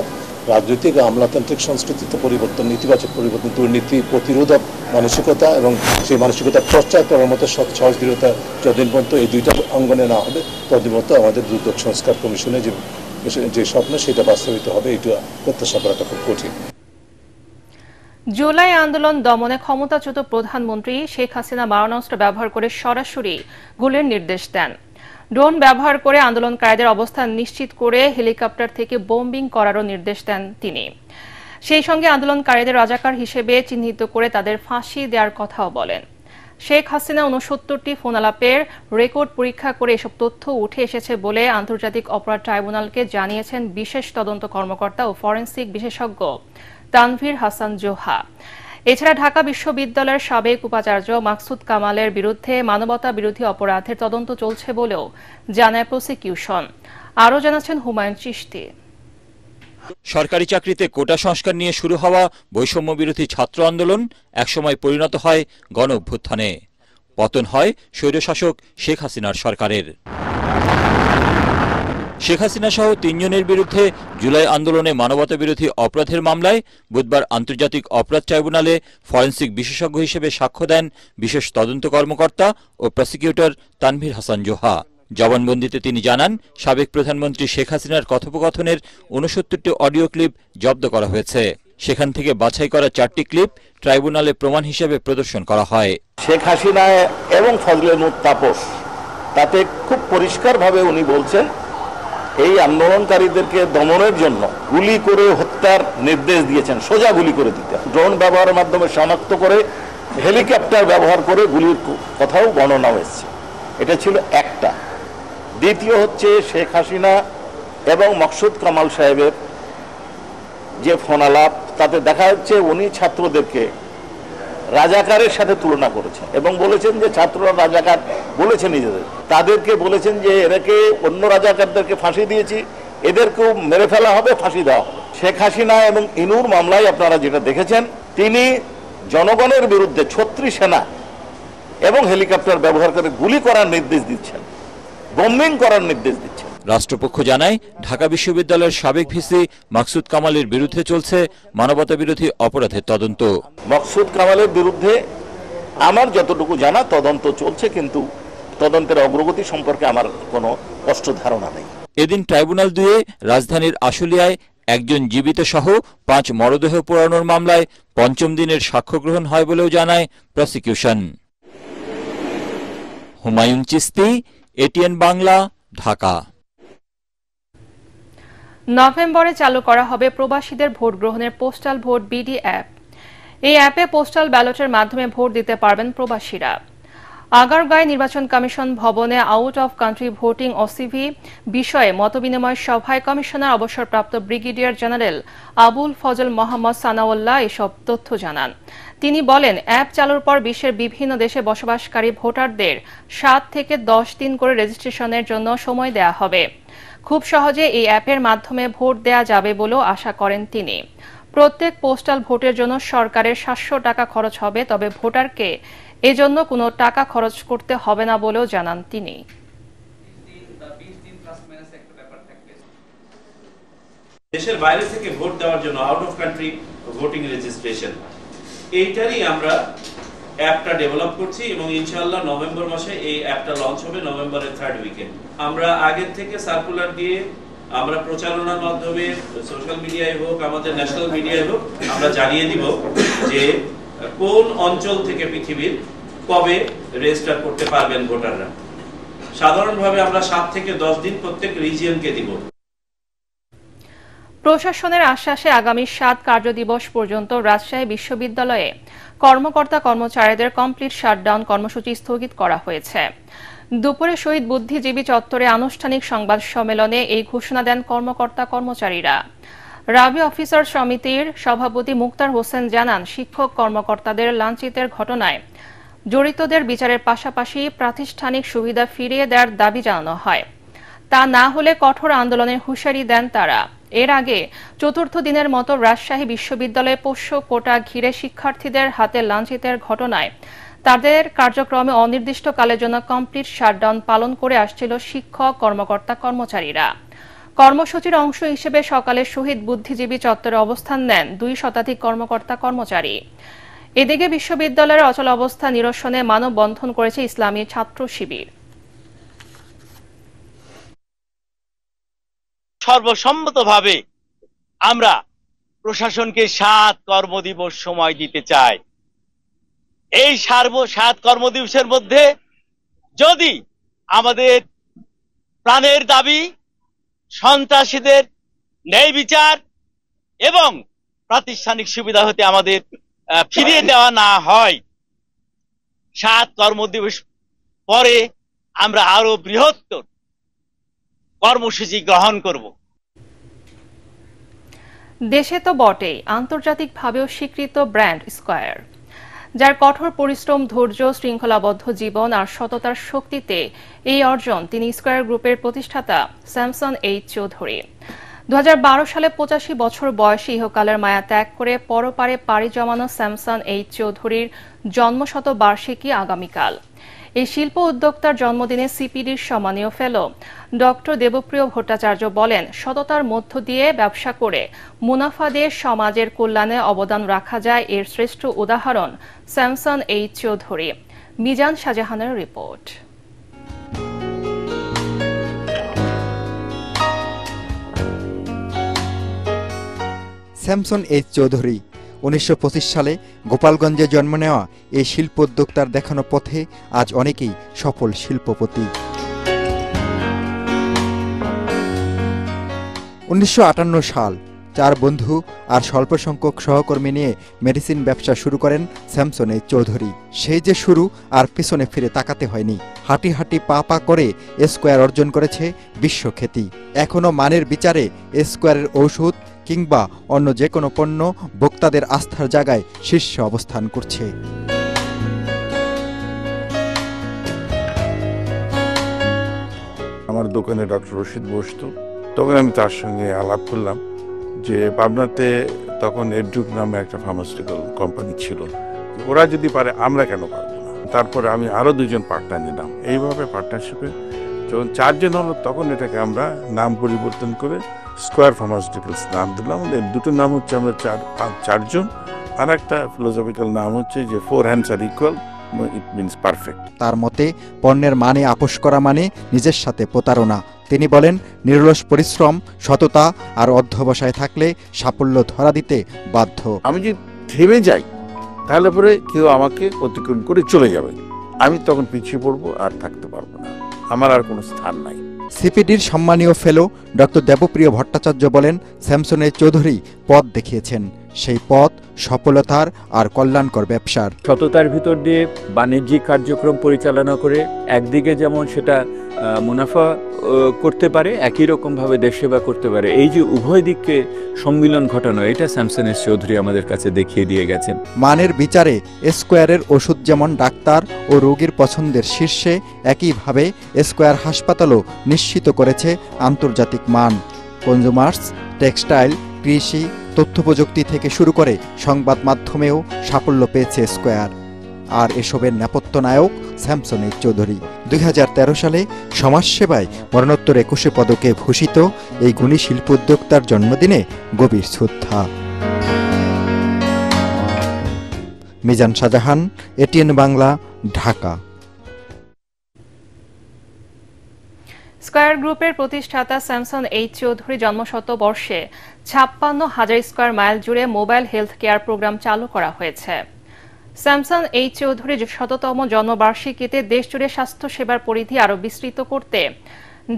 রাজনৈতিক ও আমলাতান্ত্রিক সংস্কৃতিতে পরিবর্তন, ইতিবাচক পরিবর্তন, দুর্নীতি প্রতিরোধক মানসিকতা এবং সেই মানসিকতা প্রচার করার মতো সহজ দৃঢ়তা যতদিন পর্যন্ত এই দুইটা অঙ্গনে না হবে, ততদিন পর্যন্ত আমাদের দুদক সংস্কার কমিশনে যে স্বপ্ন সেটা বাস্তবিত হবে, এটা প্রত্যাশা করাটা খুব কঠিন। জুলাই আন্দোলন দমনে ক্ষমতাচ্যুত প্রধানমন্ত্রী শেখ হাসিনা মারণাস্ত্র ব্যবহার করে সরাসরি গুলির নির্দেশ দেন। ড্রোন ব্যবহার করে আন্দোলনকারীদের অবস্থান নিশ্চিত করে হেলিকপ্টার থেকে বোম্বিং করারও নির্দেশ দেন তিনি। সেই সঙ্গে আন্দোলনকারীদের রাজাকার হিসেবে চিহ্নিত করে তাদের ফাঁসি দেওয়ার কথাও বলেন। শেখ হাসিনা 69টি ফোন আলাপের রেকর্ড পরীক্ষা করে এসব তথ্য উঠে এসেছে বলে আন্তর্জাতিক অপরাধ ট্রাইব্যুনালকে জানিয়েছেন বিশেষ তদন্ত কর্মকর্তা ও ফরেনসিক বিশেষজ্ঞ তানভীর হাসান জোহা। এছাড়া ঢাকা বিশ্ববিদ্যালয়ের সাবেক উপাচার্য মাকসুদ কামালের বিরুদ্ধে মানবতা বিরোধী অপরাধের তদন্ত চলছে বলেও জানায় প্রসিকিউশন। আরও জানাচ্ছেন হুমায়ুন চিশতি। সরকারি চাকরিতে কোটা সংস্কার নিয়ে শুরু হওয়া বৈষম্য বিরোধী ছাত্র আন্দোলন একসময় পরিণত হয় গণ অভ্যুত্থানে। পতন হয় স্বৈরশাসক শেখ হাসিনার সরকারের। শেখ হাসিনা সহ ৩ জনের বিরুদ্ধে জুলাই আন্দোলনে মানবতা বিরোধী অপরাধের মামলায় বুধবার আন্তর্জাতিক অপরাধ ট্রাইব্যুনালে ফরেনসিক বিশেষজ্ঞ হিসেবে সাক্ষ্য দেন বিশেষ তদন্ত কর্মকর্তা ও প্রসিকিউটর তানভীর হাসান জোহা। জবানবন্দিতে তিনি জানান, সাবেক প্রধানমন্ত্রী শেখ হাসিনার কথোপকথনের ৬৯টি অডিও ক্লিপ জব্দ করা হয়েছে। সেখান থেকে বাছাই করা 4টি ক্লিপ ট্রাইব্যুনালে প্রমাণ হিসেবে প্রদর্শন করা হয়। শেখ হাসিনা এবং ফজলে নূর তাপস তাতে খুব পরিষ্কারভাবে উনি বলছেন এই আন্দোলনকারীদেরকে দমনের জন্য গুলি করে হত্যার নির্দেশ দিয়েছেন, সোজা গুলি করে দিতে। ড্রোন ব্যবহারের মাধ্যমে শনাক্ত করে হেলিকপ্টার ব্যবহার করে গুলির কথাও বর্ণনা হয়েছে। এটা ছিল একটা। দ্বিতীয় হচ্ছে শেখ হাসিনা এবং মকসুদ কামাল সাহেবের যে ফোনালাপ, তাতে দেখা যাচ্ছে উনি ছাত্রদেরকে রাজাকারের সাথে তুলনা করেছেন এবং বলেছেন যে ছাত্ররা রাজাকার বলেছে নিজেদের, তাদেরকে বলেছেন যে এদেরকে অন্য রাজাকারদেরকে ফাঁসি দিয়েছি, এদেরকেও মেরে ফেলা হবে, ফাঁসি দেওয়া হবে। শেখ হাসিনা এবং ইনুর মামলায় আপনারা যেটা দেখেছেন, তিনি জনগণের বিরুদ্ধে ৩৬ সেনা এবং হেলিকপ্টার ব্যবহার করে গুলি করার নির্দেশ দিচ্ছেন, বোম্বিং করার নির্দেশ দিচ্ছেন। রাষ্ট্রপক্ষ জানায়, ঢাকা বিশ্ববিদ্যালয়ের সাবেক ভিসি মাকসুদ কামালের বিরুদ্ধে চলছে মানবতা বিরোধী অপরাধের তদন্ত। মাকসুদ কামালের বিরুদ্ধে আমার যতটুকু জানা তদন্ত চলছে, কিন্তু তদন্তের অগ্রগতি সম্পর্কে আমার কোনো স্পষ্ট ধারণা নেই। এদিন ট্রাইব্যুনাল 2-এ রাজধানীর আশুলিয়ায় একজন জীবিত সহ 5 মরদেহ পোড়ানোর মামলায় 5ম দিনের সাক্ষ্য গ্রহণ হয় বলেও জানায় প্রসিকিউশন। হুমায়ুন চিস্তি, এটিএন বাংলা, ঢাকা। নভেম্বরে চালু করা হবে প্রবাসীদের ভোট গ্রহণের পোস্টাল ভোট বিডি অ্যাপ। এই অ্যাপে পোস্টাল ব্যালটের মাধ্যমে ভোট দিতে পারবেন প্রবাসীরা। আগারগাঁও নির্বাচন কমিশন ভবনে আউট অফ কান্ট্রি ভোটিং ওসিভি বিষয়ে মতবিনিময় সভায় কমিশনার অবসরপ্রাপ্ত ব্রিগেডিয়ার জেনারেল আবুল ফজল মোহাম্মদ সানাউল্লাহ এসব তথ্য জানান। তিনি বলেন, অ্যাপ চালুর পর বিশ্বের বিভিন্ন দেশে বসবাসকারী ভোটারদের 7 থেকে 10 দিন করে রেজিস্ট্রেশনের জন্য সময় দেয়া হবে। খুব সহজে এই অ্যাপের মাধ্যমে ভোট দেয়া যাবে বলেও আশা করেন তিনি। প্রত্যেক পোস্টাল ভোটের জন্য সরকারের 700 টাকা খরচ হবে, তবে ভোটারকে এজন্য কোনো টাকা খরচ করতে হবে না বলেও জানান তিনি। দেশের বাইরে থেকে ভোট দেওয়ার জন্য out of country voting registration, এইটারই আমরা অ্যাপটা ডেভেলপ করছি এবং ইনশাআল্লাহ নভেম্বর মাসে এই অ্যাপটা লঞ্চ হবে, নভেম্বরের 3rd উইকে। আমরা আগের থেকে সার্কুলার দিয়ে আমরা প্রচারণার মাধ্যমে সোশ্যাল মিডিয়ায় হোক, আমাদের ন্যাশনাল মিডিয়ায় হোক, আমরা জানিয়ে দিব যে কোন অঞ্চল থেকে পৃথিবীর কবে রেজিস্টার করতে পারবেন ভোটাররা। সাধারণভাবে আমরা 7 থেকে 10 দিন প্রত্যেক রিজিয়নকে দিব। প্রশাসনের আশ্বাসে আগামী 7 কার্যদিবস পর্যন্ত রাজশাহী বিশ্ববিদ্যালয়ে কর্মকর্তা কর্মচারীদের কমপ্লিট শাটডাউন কর্মসূচি স্থগিত করা হয়েছে। দুপুরে শহীদ বুদ্ধিজীবী চত্বরে আনুষ্ঠানিক সংবাদ সম্মেলনে এই ঘোষণা দেন কর্মকর্তা কর্মচারীরা। রাবি অফিসার সমিতির সভাপতি মুক্তার হোসেন জানান, শিক্ষক কর্মকর্তাদের লাঞ্ছিতের ঘটনায় জড়িতদের বিচারের পাশাপাশি প্রাতিষ্ঠানিক সুবিধা ফিরিয়ে দেওয়ার দাবি জানানো হয়। তা না হলে কঠোর আন্দোলনের হুঁশিয়ারি দেন তারা। এর আগে 4র্থ দিনের মতো রাজশাহী বিশ্ববিদ্যালয়ে পোষ্য কোটা ঘিরে শিক্ষার্থীদের হাতে লাঞ্ছিতের ঘটনায় তাদের কার্যক্রমে অনির্দিষ্টকালের জন্য কমপ্লিট শাটডাউন পালন করে আসছিল শিক্ষক কর্মকর্তা কর্মচারীরা। কর্মসূচির অংশ হিসেবে সকালে শহীদ বুদ্ধিজীবী চত্বরে অবস্থান নেন 2 শতাধিক কর্মকর্তা কর্মচারী। এদিকে বিশ্ববিদ্যালয়ের অচল অবস্থা নিরসনে মানববন্ধন করেছে ইসলামী ছাত্র শিবির। সর্বসম্মতভাবে আমরা প্রশাসনকে 7 কর্মদিবস সময় দিতে চাই। এই 7 কর্মদিবসের মধ্যে যদি আমাদের প্রাণের দাবি, সন্ত্রাসীদের ন্যায় বিচার এবং প্রাতিষ্ঠানিক সুবিধা হতে আমাদের ফিরিয়ে দেওয়া না হয়, 7 কর্মদিবস পরে আমরা আরো বৃহত্তর কর্মসূচি গ্রহণ করব। দেশে তো বটেই, আন্তর্জাতিকভাবেও স্বীকৃত ব্র্যান্ড স্কয়ার, যার কঠোর পরিশ্রম, ধৈর্য, শৃঙ্খলাবদ্ধ জীবন আর সততার শক্তিতে এই অর্জন তিনি স্কয়ার গ্রুপের প্রতিষ্ঠাতা স্যামসন এইচ চৌধুরী। 2012 সালে 85 বছর বয়সে ইহকালের মায়া ত্যাগ করে পরপারে পাড়ি জমানো স্যামসন এইচ চৌধুরীর জন্মশতবার্ষিকী আগামীকাল। এই শিল্প উদ্যোক্তার জন্মদিনে সিপিডির সম্মানীয় ফেলো ডক্টর দেবপ্রিয় ভট্টাচার্য বলেন, সততার মধ্য দিয়ে ব্যবসা করে মুনাফা দিয়ে সমাজের কল্যাণে অবদান রাখা যায়। এর শ্রেষ্ঠ উদাহরণ স্যামসন এইচ চৌধুরী। মিজান শাহজাহানের রিপোর্ট। স্যামসন এইচ চৌধুরী 1925 সালে গোপালগঞ্জে জন্ম নেওয়া এই শিল্পোদ্যোক্তার দেখানো পথে আজ অনেকেই সফল শিল্পপতি। 1958 সাল 4 বন্ধু আর স্বল্প সংখ্যক সহকর্মী নিয়ে মেডিসিন ব্যবসা শুরু করেন স্যামসন এইচ চৌধুরী। সেই যে শুরু, আর পিছনে ফিরে তাকাতে হয়নি। হাঁটি হাঁটি পা পা করে স্কোয়ার অর্জন করেছে বিশ্বখ্যাতি। এখনও মানের বিচারে স্কোয়ারের ঔষধ কিংবা অন্য যে কোনো পণ্য ভোক্তাদের আস্থার জায়গায় শীর্ষে অবস্থান করছে। আমার দোকানে ডক্টর রশিদ বসতো, তখন আমি তার সঙ্গে আলাপ করলাম যে পাবনাতে তখন এডুক নামে একটা ফার্মাসিউটিক্যাল কোম্পানি ছিল, ওরা যদি পারে আমরা কেন পারবো না। তারপরে আমি আরো 2জন পার্টনার নিলাম। এইভাবে পার্টনারশিপে যখন 4 জন হলো, তখন এটাকে আমরা নাম পরিবর্তন করে স্কোয়ার ফার্মাসিউটিক্যালস নাম দিলাম। আমাদের দুটো নাম হচ্ছে আমরা 4জন, আর একটা ফিলোসফিক্যাল নাম হচ্ছে যে 4 hands are equal, it means perfect। তার মতে পণ্যের মানে আপোষ করা মানে নিজের সাথে প্রতারণা। তিনি বলেন, নিরলস পরিশ্রম, সততা আর অধ্যবসায় থাকলে সাফল্য ধরা দিতে বাধ্য। আমি যদি থেমে যাই তাহলে পরে কেউ আমাকে অতিক্রম করে চলে যাবে, আমি তখন পিছিয়ে পড়বো আর থাকতে পারবো না, আমার আর কোনো স্থান নাই। সিপিডির সম্মানীয় ফেলো ডক্টর দেবপ্রিয় ভট্টাচার্য বলেন, স্যামসন এইচ চৌধুরী পথ দেখিয়েছেন। সেই পথ সফলতার আর কল্যাণকর ব্যবসার। সততার ভিতর দিয়ে বাণিজ্যিক কার্যক্রম পরিচালনা করে একদিকে যেমন সেটা মুনাফা করতে পারে, একই রকমভাবে দেশ সেবা করতে পারে। এই যে উভয় দিককে সম্মিলন ঘটানো, এটা স্যামসন এইচ চৌধুরী আমাদের কাছে দেখিয়ে দিয়ে গেছেন। মানের বিচারে স্কোয়ারের ওষুধ যেমন ডাক্তার ও রোগীর পছন্দের শীর্ষে, একইভাবে স্কোয়ার হাসপাতালও নিশ্চিত করেছে আন্তর্জাতিক মান। কনজুমার্স, টেক্সটাইল, কৃষি, তথ্য প্রযুক্তি থেকে শুরু করে সংবাদ মাধ্যমেও সাফল্য পেয়েছে স্কোয়ার। আর এসবের নেপথ্য নায়ক স্যামসন এইচ চৌধুরী। 2013 সালে সমাজসেবায় মরণোত্তর 21 পদকে ভূষিত এই গুণী শিল্প উদ্যোক্তার জন্মদিনে গভীর শ্রদ্ধা। মিজান শাহজাহান, এটিএন বাংলা, ঢাকা। স্কয়ার গ্রুপের প্রতিষ্ঠাতা স্যামসন এইচ চৌধুরী জন্মশতবর্ষে 56,000 স্কয়ার মাইল জুড়ে মোবাইল হেলথ কেয়ার প্রোগ্রাম চালু করা হয়েছে। স্যামসন এইচ চৌধুরীর 100তম জন্মবার্ষিকীতে দেশজুড়ে স্বাস্থ্যসেবার পরিধি আরও বিস্তৃত করতে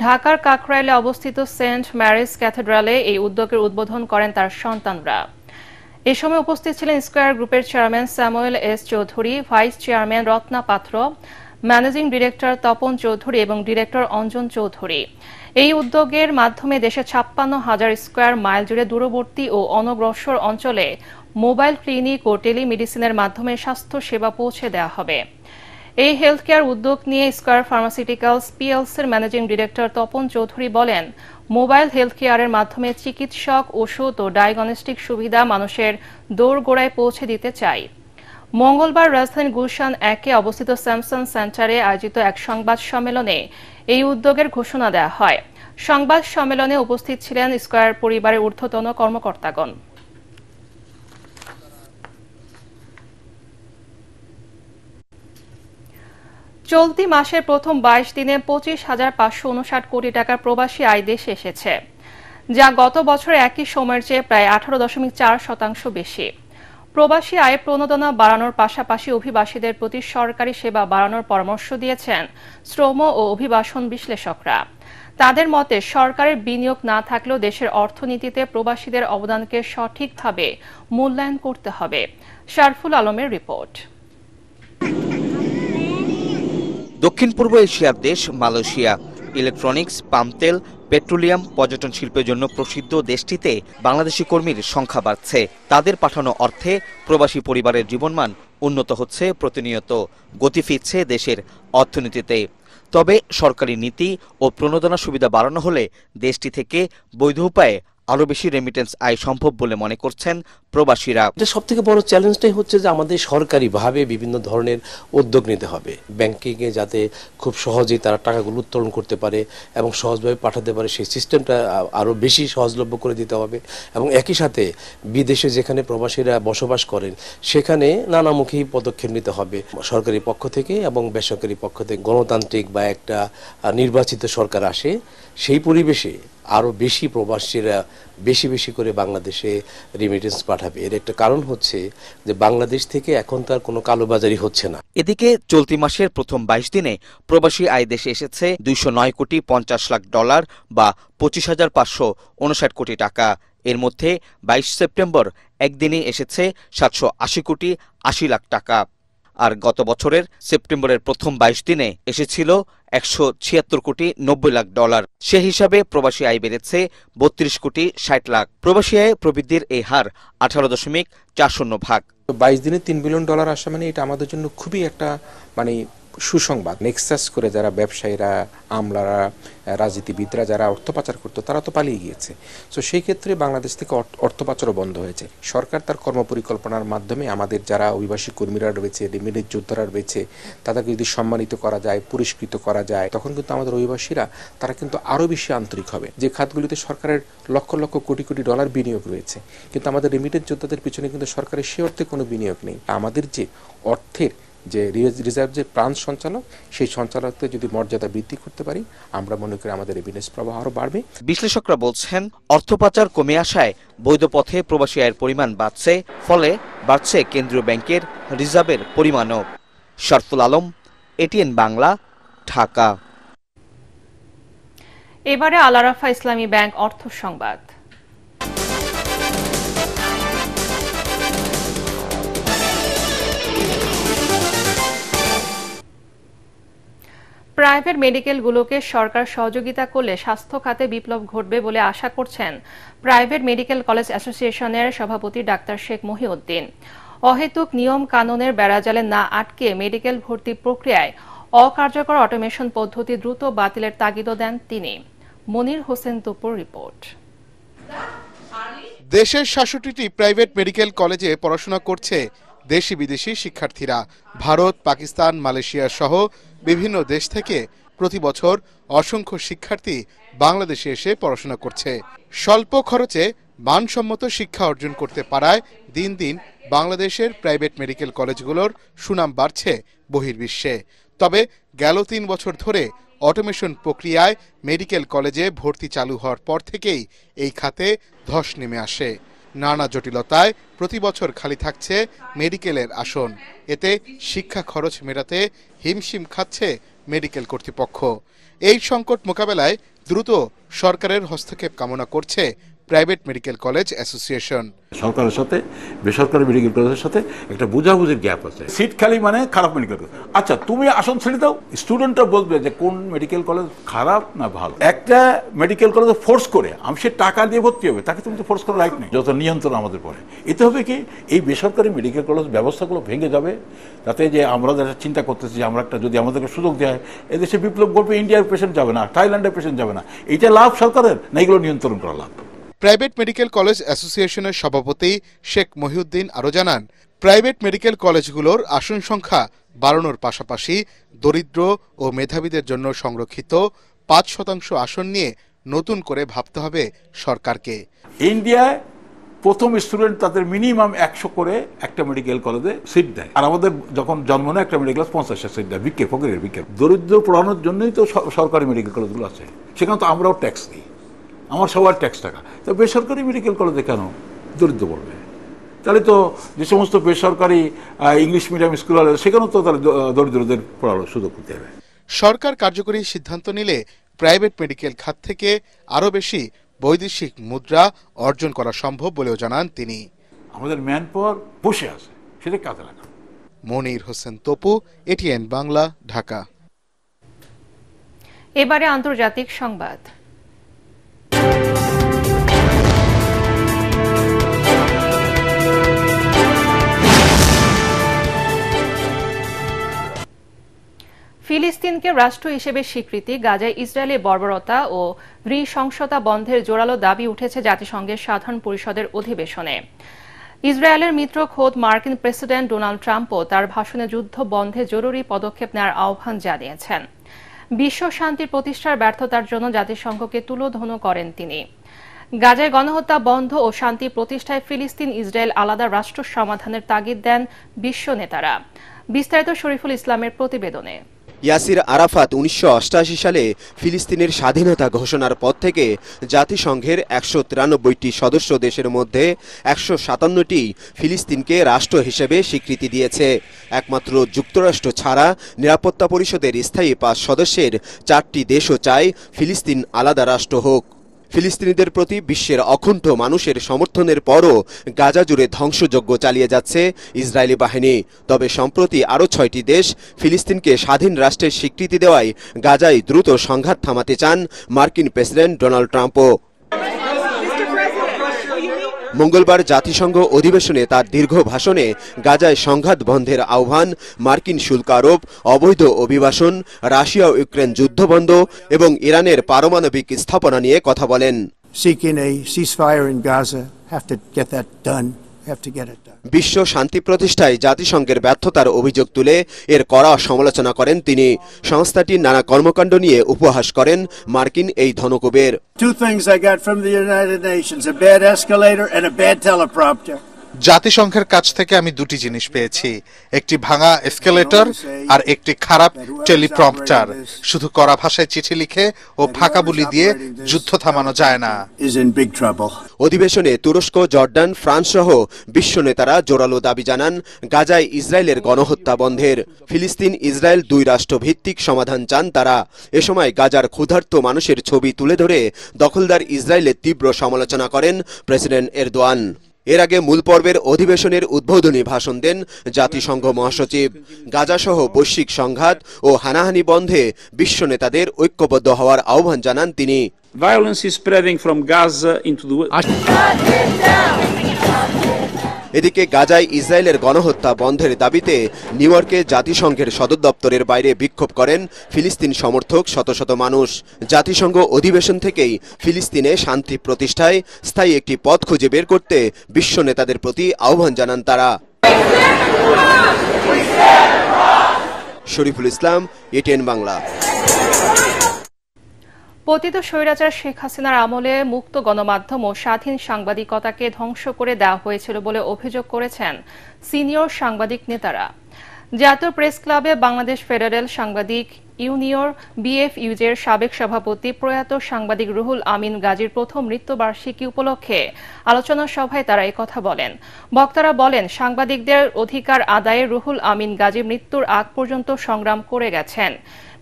ঢাকার কাকরাইলে অবস্থিত সেন্ট ম্যারিজ ক্যাথেড্রালে এই উদ্যোগের উদ্বোধন করেন তার সন্তানরা। এ সময় উপস্থিত ছিলেন স্কয়ার গ্রুপের chairman Samuel S Chowdhury, vice chairman Ratna পাত্র, ম্যানেজিং ডিরেক্টর তপন চৌধুরী এবং ডিরেক্টর অঞ্জন চৌধুরী। এই উদ্যোগের মাধ্যমে দেশে 56,000 স্কয়ার মাইল জুড়ে দূরবর্তী ও অনগ্রসর অঞ্চলে মোবাইল ক্লিনিক ও টেলিমেডিসিনের মাধ্যমে স্বাস্থ্য সেবা পৌঁছে দেওয়া হবে। এই হেলথ কেয়ার উদ্যোগ নিয়ে স্কয়ার ফার্মাসিউটিক্যালস পিএলসির ম্যানেজিং ডিরেক্টর তপন চৌধুরী বলেন, মোবাইল হেলথ কেয়ারের মাধ্যমে চিকিৎসক, ওষুধ ও ডায়াগনস্টিক সুবিধা মানুষের দোরগোড়ায় পৌঁছে দিতে চাই। মঙ্গলবার রাজধানীর গুলশান 1-এ অবস্থিত স্যামসন সেন্টারে আয়োজিত এক সংবাদ সম্মেলনে এই উদ্যোগের ঘোষণা দেওয়া হয়। সংবাদ সম্মেলনে উপস্থিত ছিলেন স্কয়ার পরিবারের ঊর্ধ্বতন কর্মকর্তাগণ। চলতি মাসের প্রথম 22 দিনে 25,559 কোটি টাকার প্রবাসী আয় দেশে এসেছে, যা গত বছর একই সময়ের চেয়ে প্রায় 18.4% বেশি। প্রবাসী আয় প্রণোদনা বাড়ানোর পাশাপাশি অভিবাসীদের প্রতি সরকারি সেবা বাড়ানোর পরামর্শ দিয়েছেন শ্রম ও অভিবাসন বিশ্লেষকরা। তাদের মতে সরকারের বিনিয়োগ না থাকলেও দেশের অর্থনীতিতে প্রবাসীদের অবদানকে সঠিকভাবে মূল্যায়ন করতে হবে। শারফুল আলমের রিপোর্ট। দক্ষিণ পূর্ব এশিয়ার দেশ মালয়েশিয়া ইলেকট্রনিক্স, পাম তেল, পেট্রোলিয়াম, পর্যটন শিল্পের জন্য প্রসিদ্ধ দেশটিতে বাংলাদেশি কর্মীর সংখ্যা বাড়ছে। তাদের পাঠানো অর্থে প্রবাসী পরিবারের জীবনমান উন্নত হচ্ছে প্রতিনিয়ত, গতি ফিরছে দেশের অর্থনীতিতে। তবে সরকারি নীতি ও প্রণোদনা সুবিধা বাড়ানো হলে দেশটি থেকে বৈধ উপায়ে আরও বেশি রেমিটেন্স আয় সম্ভব বলে মনে করছেন প্রবাসীরা। সব থেকে বড় চ্যালেঞ্জটাই হচ্ছে যে আমাদের সরকারিভাবে বিভিন্ন ধরনের উদ্যোগ নিতে হবে, ব্যাংকিংয়ে যাতে খুব সহজেই তারা টাকাগুলো উত্তোলন করতে পারে এবং সহজভাবে পাঠাতে পারে, সেই সিস্টেমটা আরও বেশি সহজলভ্য করে দিতে হবে। এবং একই সাথে বিদেশে যেখানে প্রবাসীরা বসবাস করেন সেখানে নানামুখী পদক্ষেপ নিতে হবে সরকারি পক্ষ থেকে এবং বেসরকারি পক্ষ থেকে। গণতান্ত্রিক বা একটা নির্বাচিত সরকার আসে, সেই পরিবেশে আরও বেশি প্রবাসীরা বেশি বেশি করে বাংলাদেশে রেমিটেন্স পাঠাবে। এর একটা কারণ হচ্ছে যে বাংলাদেশ থেকে এখন তার কোনো কালোবাজারি হচ্ছে না। এদিকে চলতি মাসের প্রথম 22 দিনে প্রবাসী আয় দেশে এসেছে $209,50,00,000 বা 25,559 কোটি টাকা। এর মধ্যে 22 সেপ্টেম্বর একদিনে এসেছে $780,80,00,000 টাকা। আর গত বছরের সেপ্টেম্বরের প্রথম 22 দিনে এসেছিল $176,90,00,000। সে হিসাবে প্রবাসী আয় বেড়েছে $32,60,00,000। প্রবাসী আয় প্রবৃদ্ধির এই হার 18.40%। 22 দিনে $3 বিলিয়ন আসা মানে এটা আমাদের জন্য খুবই একটা সুসংবাদ। নেক্সাস করে যারা ব্যবসায়ীরা, আমলারা, রাজনীতিবিদরা যারা অর্থ পাচার করতো তারা তো পালিয়ে গিয়েছে। তো সেই ক্ষেত্রে বাংলাদেশ থেকে অর্থ পাচারও বন্ধ হয়েছে। সরকার তার কর্মপরিকল্পনার মাধ্যমে আমাদের যারা অভিবাসী কর্মীরা রয়েছে, রেমিটেন্স যোদ্ধারা রয়েছে, তাদেরকে যদি সম্মানিত করা যায়, পুরস্কৃত করা যায়, তখন কিন্তু আমাদের অভিবাসীরা তারা কিন্তু আরও বেশি আন্তরিক হবে। যে খাতগুলিতে সরকারের লক্ষ লক্ষ কোটি কোটি ডলার বিনিয়োগ রয়েছে, কিন্তু আমাদের রেমিটেন্স যোদ্ধাদের পিছনে কিন্তু সরকারের সে অর্থে কোনো বিনিয়োগ নেই। আমাদের যে অর্থের যে রিজার্ভ যে প্রাণ সঞ্চালক, সেই সঞ্চালককে যদি মর্যাদা বৃদ্ধি করতে পারি, আমরা মনে করি আমাদের রেমিটেন্স প্রবাহ আরও বাড়বে। বিশ্লেষকরা বলছেন অর্থ পাচার কমে আসায় বৈধ পথে প্রবাসী আয়ের পরিমাণ বাড়ছে, ফলে বাড়ছে কেন্দ্রীয় ব্যাংকের রিজার্ভের পরিমাণও। শরফুল আলম, এটিএন বাংলা, ঢাকা। এবারে আল আরাফা ইসলামী ব্যাংক অর্থ সংবাদ। প্রাইভেট মেডিকেলগুলোকে সরকার সহযোগিতা করলে স্বাস্থ্য খাতে বিপ্লব ঘটবে বলে আশা করছেন প্রাইভেট মেডিকেল কলেজ অ্যাসোসিয়েশনের সভাপতি ডাক্তার শেখ মহিউদ্দিন। অহেতুক নিয়ম কানুনের বেড়াজালে না আটকে মেডিকেল ভর্তি প্রক্রিয়ায় অকার্যকর অটোমেশন পদ্ধতি দ্রুত বাতিলের তাগিদও দেন তিনি। মনির হোসেন তুপুর রিপোর্ট। দেশের ৬৭টি প্রাইভেট মেডিকেল কলেজে পড়াশোনা করছে দেশি বিদেশি শিক্ষার্থীরা। ভারত, পাকিস্তান, মালয়েশিয়া সহ বিভিন্ন দেশ থেকে প্রতি বছর অসংখ্য শিক্ষার্থী বাংলাদেশে এসে পড়াশোনা করছে। স্বল্প খরচে মানসম্মত শিক্ষা অর্জন করতে পারায় দিন দিন বাংলাদেশের প্রাইভেট মেডিকেল কলেজগুলোর সুনাম বাড়ছে বহির্বিশ্বে। তবে গেল ৩ বছর ধরে অটোমেশন প্রক্রিয়ায় মেডিকেল কলেজে ভর্তি চালু হওয়ার পর থেকেই এই খাতে ধস নেমে আসে। নানা জটিলতায় প্রতি বছর খালি থাকছে মেডিকেলের আসন। এতে শিক্ষা খরচ মেটাতে হিমশিম খাচ্ছে মেডিকেল কর্তৃপক্ষ। এই সংকট মোকাবেলায় দ্রুত সরকারের হস্তক্ষেপ কামনা করছে প্রাইভেট মেডিকেল কলেজ অ্যাসোসিয়েশন। সরকারের সাথে বেসরকারি মেডিকেল কলেজের সাথে একটা বোঝাবুঝির গ্যাপ আছে। সিট খালি মানে খারাপ মেডিকেল কলেজ। আচ্ছা, তুমি আসন ছেড়ে দাও, স্টুডেন্টরা বলবে যে কোন মেডিকেল কলেজ খারাপ না ভালো। একটা মেডিকেল কলেজে ফোর্স করে আমি সে টাকা দিয়ে ভর্তি হবে, তাকে তুমি তো ফোর্স করার রাইট নেই। যত নিয়ন্ত্রণ আমাদের পরে, এতে হবে কি এই বেসরকারি মেডিকেল কলেজ ব্যবস্থাগুলো ভেঙে যাবে। তাতে যে আমরা যারা চিন্তা করতেছি যে আমরা একটা যদি আমাদেরকে সুযোগ দেওয়া হয় এদেশে বিপ্লব করবে, ইন্ডিয়ার পেশেন্ট যাবে না, থাইল্যান্ডের পেশেন্ট যাবে না। এটা লাভ সরকারের না, এগুলো নিয়ন্ত্রণ করা লাভ। প্রাইভেট মেডিকেল কলেজ অ্যাসোসিয়েশনের সভাপতি শেখ মহিউদ্দিন আরও জানান, প্রাইভেট মেডিকেল কলেজগুলোর আসন সংখ্যা বাড়ানোর পাশাপাশি দরিদ্র ও মেধাবীদের জন্য সংরক্ষিত ৫% আসন নিয়ে নতুন করে ভাবতে হবে সরকারকে। ইন্ডিয়ায় প্রথম স্টুডেন্ট তাদের মিনিমাম 100 করে একটা মেডিকেল কলেজে সিট দেয়, আর আমাদের যখন জন্ম নেয় একটা মেডিকেল কলেজ 50 সিট দেয়। বিক্ষেপ ফকিরের বিক্ষেপ। দরিদ্র পড়ানোর জন্যই তো সরকারি মেডিকেল কলেজগুলো আছে, সেখানে তো আমরাও ট্যাক্স দিই, আমার সবার ট্যাক্স টাকা। তো বেসরকারি মেডিকেল কলেজে কেন দরিদ্র পড়বে? তাহলে তো যে সমস্ত বেসরকারি ইংলিশ মিডিয়াম স্কুল আছে সেখানেও তো তাহলে দরিদ্রদের পড়ানোর সুযোগ দিতে হবে। সরকার কার্যকরী সিদ্ধান্ত নিলে প্রাইভেট মেডিকেল খাত থেকে আরও বেশি বৈদেশিক মুদ্রা অর্জন করা সম্ভব বলেও জানান তিনি। আমাদের ম্যান পাওয়ার বসে আছে, সেটা কাজে লাগা। মনির হোসেন তপু, এটিএন বাংলা, ঢাকা। এবারে আন্তর্জাতিক সংবাদ। ফিলিস্তিনকে রাষ্ট্র হিসেবে স্বীকৃতি, গাজায় ইসরায়েলের বর্বরতা ও নৃশংসতা বন্ধের জোরালো দাবি উঠেছে জাতিসংঘের সাধারণ পরিষদের অধিবেশনে। ইসরায়েলের মিত্র খোদ মার্কিন প্রেসিডেন্ট ডোনাল্ড ট্রাম্পও তার ভাষণে যুদ্ধ বন্ধে জরুরি পদক্ষেপ নেওয়ার আহ্বান জানিয়েছেন। বিশ্ব শান্তির প্রতিষ্ঠার ব্যর্থতার জন্য জাতিসংঘকে তুলোধনো করেন তিনি। গাজায় গণহত্যা বন্ধ ও শান্তি প্রতিষ্ঠায় ফিলিস্তিন ইসরায়েল আলাদা রাষ্ট্র সমাধানের তাগিদ দেন বিশ্ব নেতারা। বিস্তারিত শরীফুল ইসলামের প্রতিবেদনে। ইয়াসির আরাফাত ১৯৮৮ সালে ফিলিস্তিনের স্বাধীনতা ঘোষণার পর থেকে জাতিসংঘের ১৯৩টি সদস্য দেশের মধ্যে ১৫৭টি ফিলিস্তিনকে রাষ্ট্র হিসেবে স্বীকৃতি দিয়েছে। একমাত্র যুক্তরাষ্ট্র ছাড়া নিরাপত্তা পরিষদের স্থায়ী ৫ সদস্যের ৪টি দেশও চায় ফিলিস্তিন আলাদা রাষ্ট্র হোক। ফিলিস্তিনিদের প্রতি বিশ্বের অকুণ্ঠ মানুষের সমর্থনের পরও গাজা জুড়ে ধ্বংসযজ্ঞ চালিয়ে যাচ্ছে ইসরায়েলি বাহিনী। তবে সম্প্রতি আরও ৬টি দেশ ফিলিস্তিনকে স্বাধীন রাষ্ট্রের স্বীকৃতি দেওয়ায় গাজায় দ্রুত সংঘাত থামাতে চান মার্কিন প্রেসিডেন্ট ডোনাল্ড ট্রাম্পও। মঙ্গলবার জাতিসংঘ অধিবেশনে তার দীর্ঘ ভাষণে গাজায় সংঘাত বন্ধের আহ্বান, মার্কিন শুল্ক আরোপ, অবৈধ অভিবাসন, রাশিয়া ইউক্রেন যুদ্ধবন্ধ এবং ইরানের পারমাণবিক স্থাপনা নিয়ে কথা বলেন। বিশ্ব শান্তি প্রতিষ্ঠায় জাতিসংঘের ব্যর্থতার অভিযোগ তুলে এর কড়া সমালোচনা করেন তিনি। সংস্থাটির নানা কর্মকাণ্ড নিয়ে উপহাস করেন মার্কিন এই ধনকুবের। জাতিসংঘের কাছ থেকে আমি দুটি জিনিস পেয়েছি, একটি ভাঙা এসকেলেটর আর একটি খারাপ টেলিপ্রম্পটার। শুধু কড়া ভাষায় চিঠি লিখে ও ফাঁকা বুলি দিয়ে যুদ্ধ থামানো যায় না। অধিবেশনে তুরস্ক, জর্ডান, ফ্রান্স সহ বিশ্ব নেতারা জোরালো দাবি জানান গাজায় ইসরায়েলের গণহত্যা বন্ধের। ফিলিস্তিন ইসরায়েল ২ রাষ্ট্র ভিত্তিক সমাধান চান তারা। এ সময় গাজার ক্ষুধার্ত মানুষের ছবি তুলে ধরে দখলদার ইসরায়েলের তীব্র সমালোচনা করেন প্রেসিডেন্ট এরদোয়ান। এর আগে মূল পর্বের অধিবেশনের উদ্বোধনী ভাষণ দেন জাতিসংঘ মহাসচিব। গাজাসহ বৈশ্বিক সংঘাত ও হানাহানি বন্ধে বিশ্ব নেতাদের ঐক্যবদ্ধ হওয়ার আহ্বান জানান তিনি। এদিকে গাজায় ইসরায়েলের গণহত্যা বন্ধের দাবিতে নিউ ইয়র্কে জাতিসংঘের সদর দপ্তরের বাইরে বিক্ষোভ করেন ফিলিস্তিন সমর্থক শত শত মানুষ। জাতিসংঘ অধিবেশন থেকেই ফিলিস্তিনে শান্তি প্রতিষ্ঠায় স্থায়ী একটি পথ খুঁজে বের করতে বিশ্ব নেতাদের প্রতি আহ্বান জানান তারা। শরীফুল ইসলাম, এটিএন বাংলা। পতিত স্বৈরাচার শেখ হাসিনার আমলে মুক্ত গণমাধ্যম ও স্বাধীন সাংবাদিকতাকে ধ্বংস করে দেওয়া হয়েছিল বলে অভিযোগ করেছেন সিনিয়র সাংবাদিক নেতারা। জাতীয় প্রেস ক্লাবে বাংলাদেশ ফেডারেল সাংবাদিক ইউনিয়ন বিএফইউজের সাবেক সভাপতি প্রয়াত সাংবাদিক রুহুল আমিন গাজীর প্রথম মৃত্যুবার্ষিকী উপলক্ষে আলোচনা সভায় তারা কথা বলেন। বক্তারা বলেন, সাংবাদিকদের অধিকার আদায়ে রুহুল আমিন গাজী মৃত্যুর আগ পর্যন্ত সংগ্রাম করে গেছেন।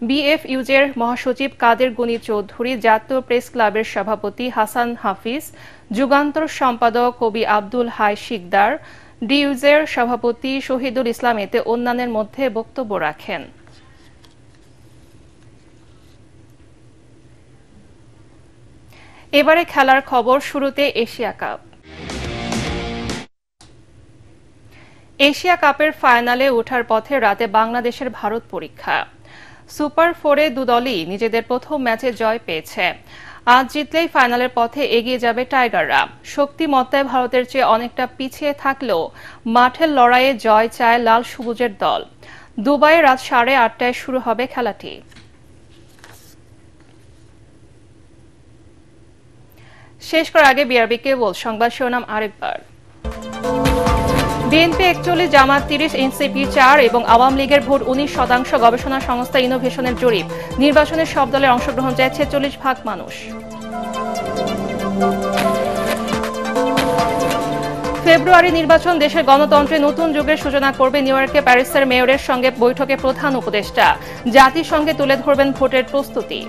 বিএফইউজের মহাসচিব কাদের গনি চৌধুরী, জাতীয় প্রেস ক্লাবের সভাপতি হাসান হাফিজ, যুগান্তর সম্পাদক কবি আব্দুল হাই শিকদার, ডিইউজের সভাপতি শহীদুল ইসলাম এতে অন্যান্যের মধ্যে বক্তব্য রাখেন। এবারে খেলার খবর, শুরুতে এশিয়া কাপ। এশিয়া কাপের ফাইনালে ওঠার পথে রাতে বাংলাদেশের ভারত পরীক্ষা। সুপার 4-এ দুদলই নিজেদের প্রথম ম্যাচে জয় পেয়েছে। আজ জিতলেই ফাইনালের পথে এগিয়ে যাবে টাইগাররা। শক্তিমত্তায় ভারতের চেয়ে অনেকটা পিছিয়ে থাকলেও মাঠের লড়াইয়ে জয় চায় লাল সবুজের দল। দুবাইয়ে রাত 8:30টায় শুরু হবে খেলাটি। শেষ করার আগে বিআরবি কেবল সংবাদ শিরোনাম আরেকবার। বিএনপি 41, জামাত 30, এনসিপি 4 এবং আওয়ামী লীগের ভোট 19%। গবেষণা সংস্থা ইনোভেশনের জরিপ। নির্বাচনে সব দলের অংশগ্রহণ চায় 46% মানুষ। ফেব্রুয়ারি নির্বাচন, দেশের গণতন্ত্রে নতুন যুগের সূচনা করবে। নিউ ইয়র্কে প্যারিসের মেয়রের সঙ্গে বৈঠকে প্রধান উপদেষ্টা। জাতিসংঘে তুলে ধরবেন ভোটের প্রস্তুতি।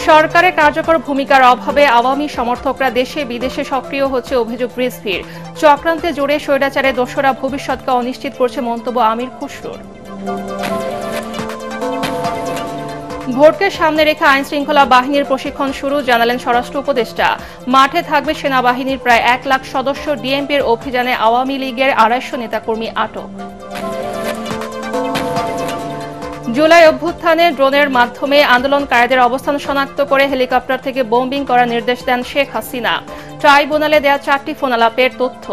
সরকারের কার্যকর ভূমিকার অভাবে আওয়ামী সমর্থকরা দেশে বিদেশে সক্রিয় হচ্ছে, অভিযোগ রিজভির। চক্রান্তে জড়িয়ে স্বৈরাচারের দোসররা ভবিষ্যৎকে অনিশ্চিত করছে, মন্তব্য আমির খুসরুর। ভোটকে সামনে রেখে আইন শৃঙ্খলা বাহিনীর প্রশিক্ষণ শুরু, জানালেন স্বরাষ্ট্র উপদেষ্টা। মাঠে থাকবে সেনাবাহিনীর প্রায় 1 লাখ সদস্য। ডিএমপির অভিযানে আওয়ামী লীগের 250 নেতাকর্মী আটক। জুলাই অভ্যুত্থানে ড্রোনের মাধ্যমে আন্দোলনকারীদের অবস্থান শনাক্ত করে হেলিকপ্টার থেকে বোম্বিং করার নির্দেশ দেন শেখ হাসিনা। ট্রাইব্যুনালে দেয়া 4টি ফোনালাপের তথ্য।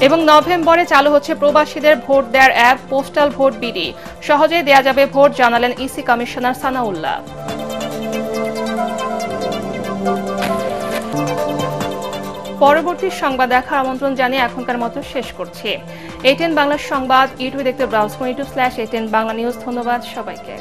এবং নভেম্বরে চালু হচ্ছে প্রবাসীদের ভোট দেওয়ার অ্যাপ পোস্টাল ভোট বিডি। সহজেই দেয়া যাবে ভোট, জানালেন ইসি কমিশনার সানাউল্লাহ। পরবর্তী সংবাদ দেখার আমন্ত্রণ জানিয়ে এখনকার মতো শেষ করছি। ATN বাংলা সংবাদ ইউটিউবে দেখতে ব্রাউজ করুন YouTube/ATN বাংলা নিউজ। ধন্যবাদ সবাইকে।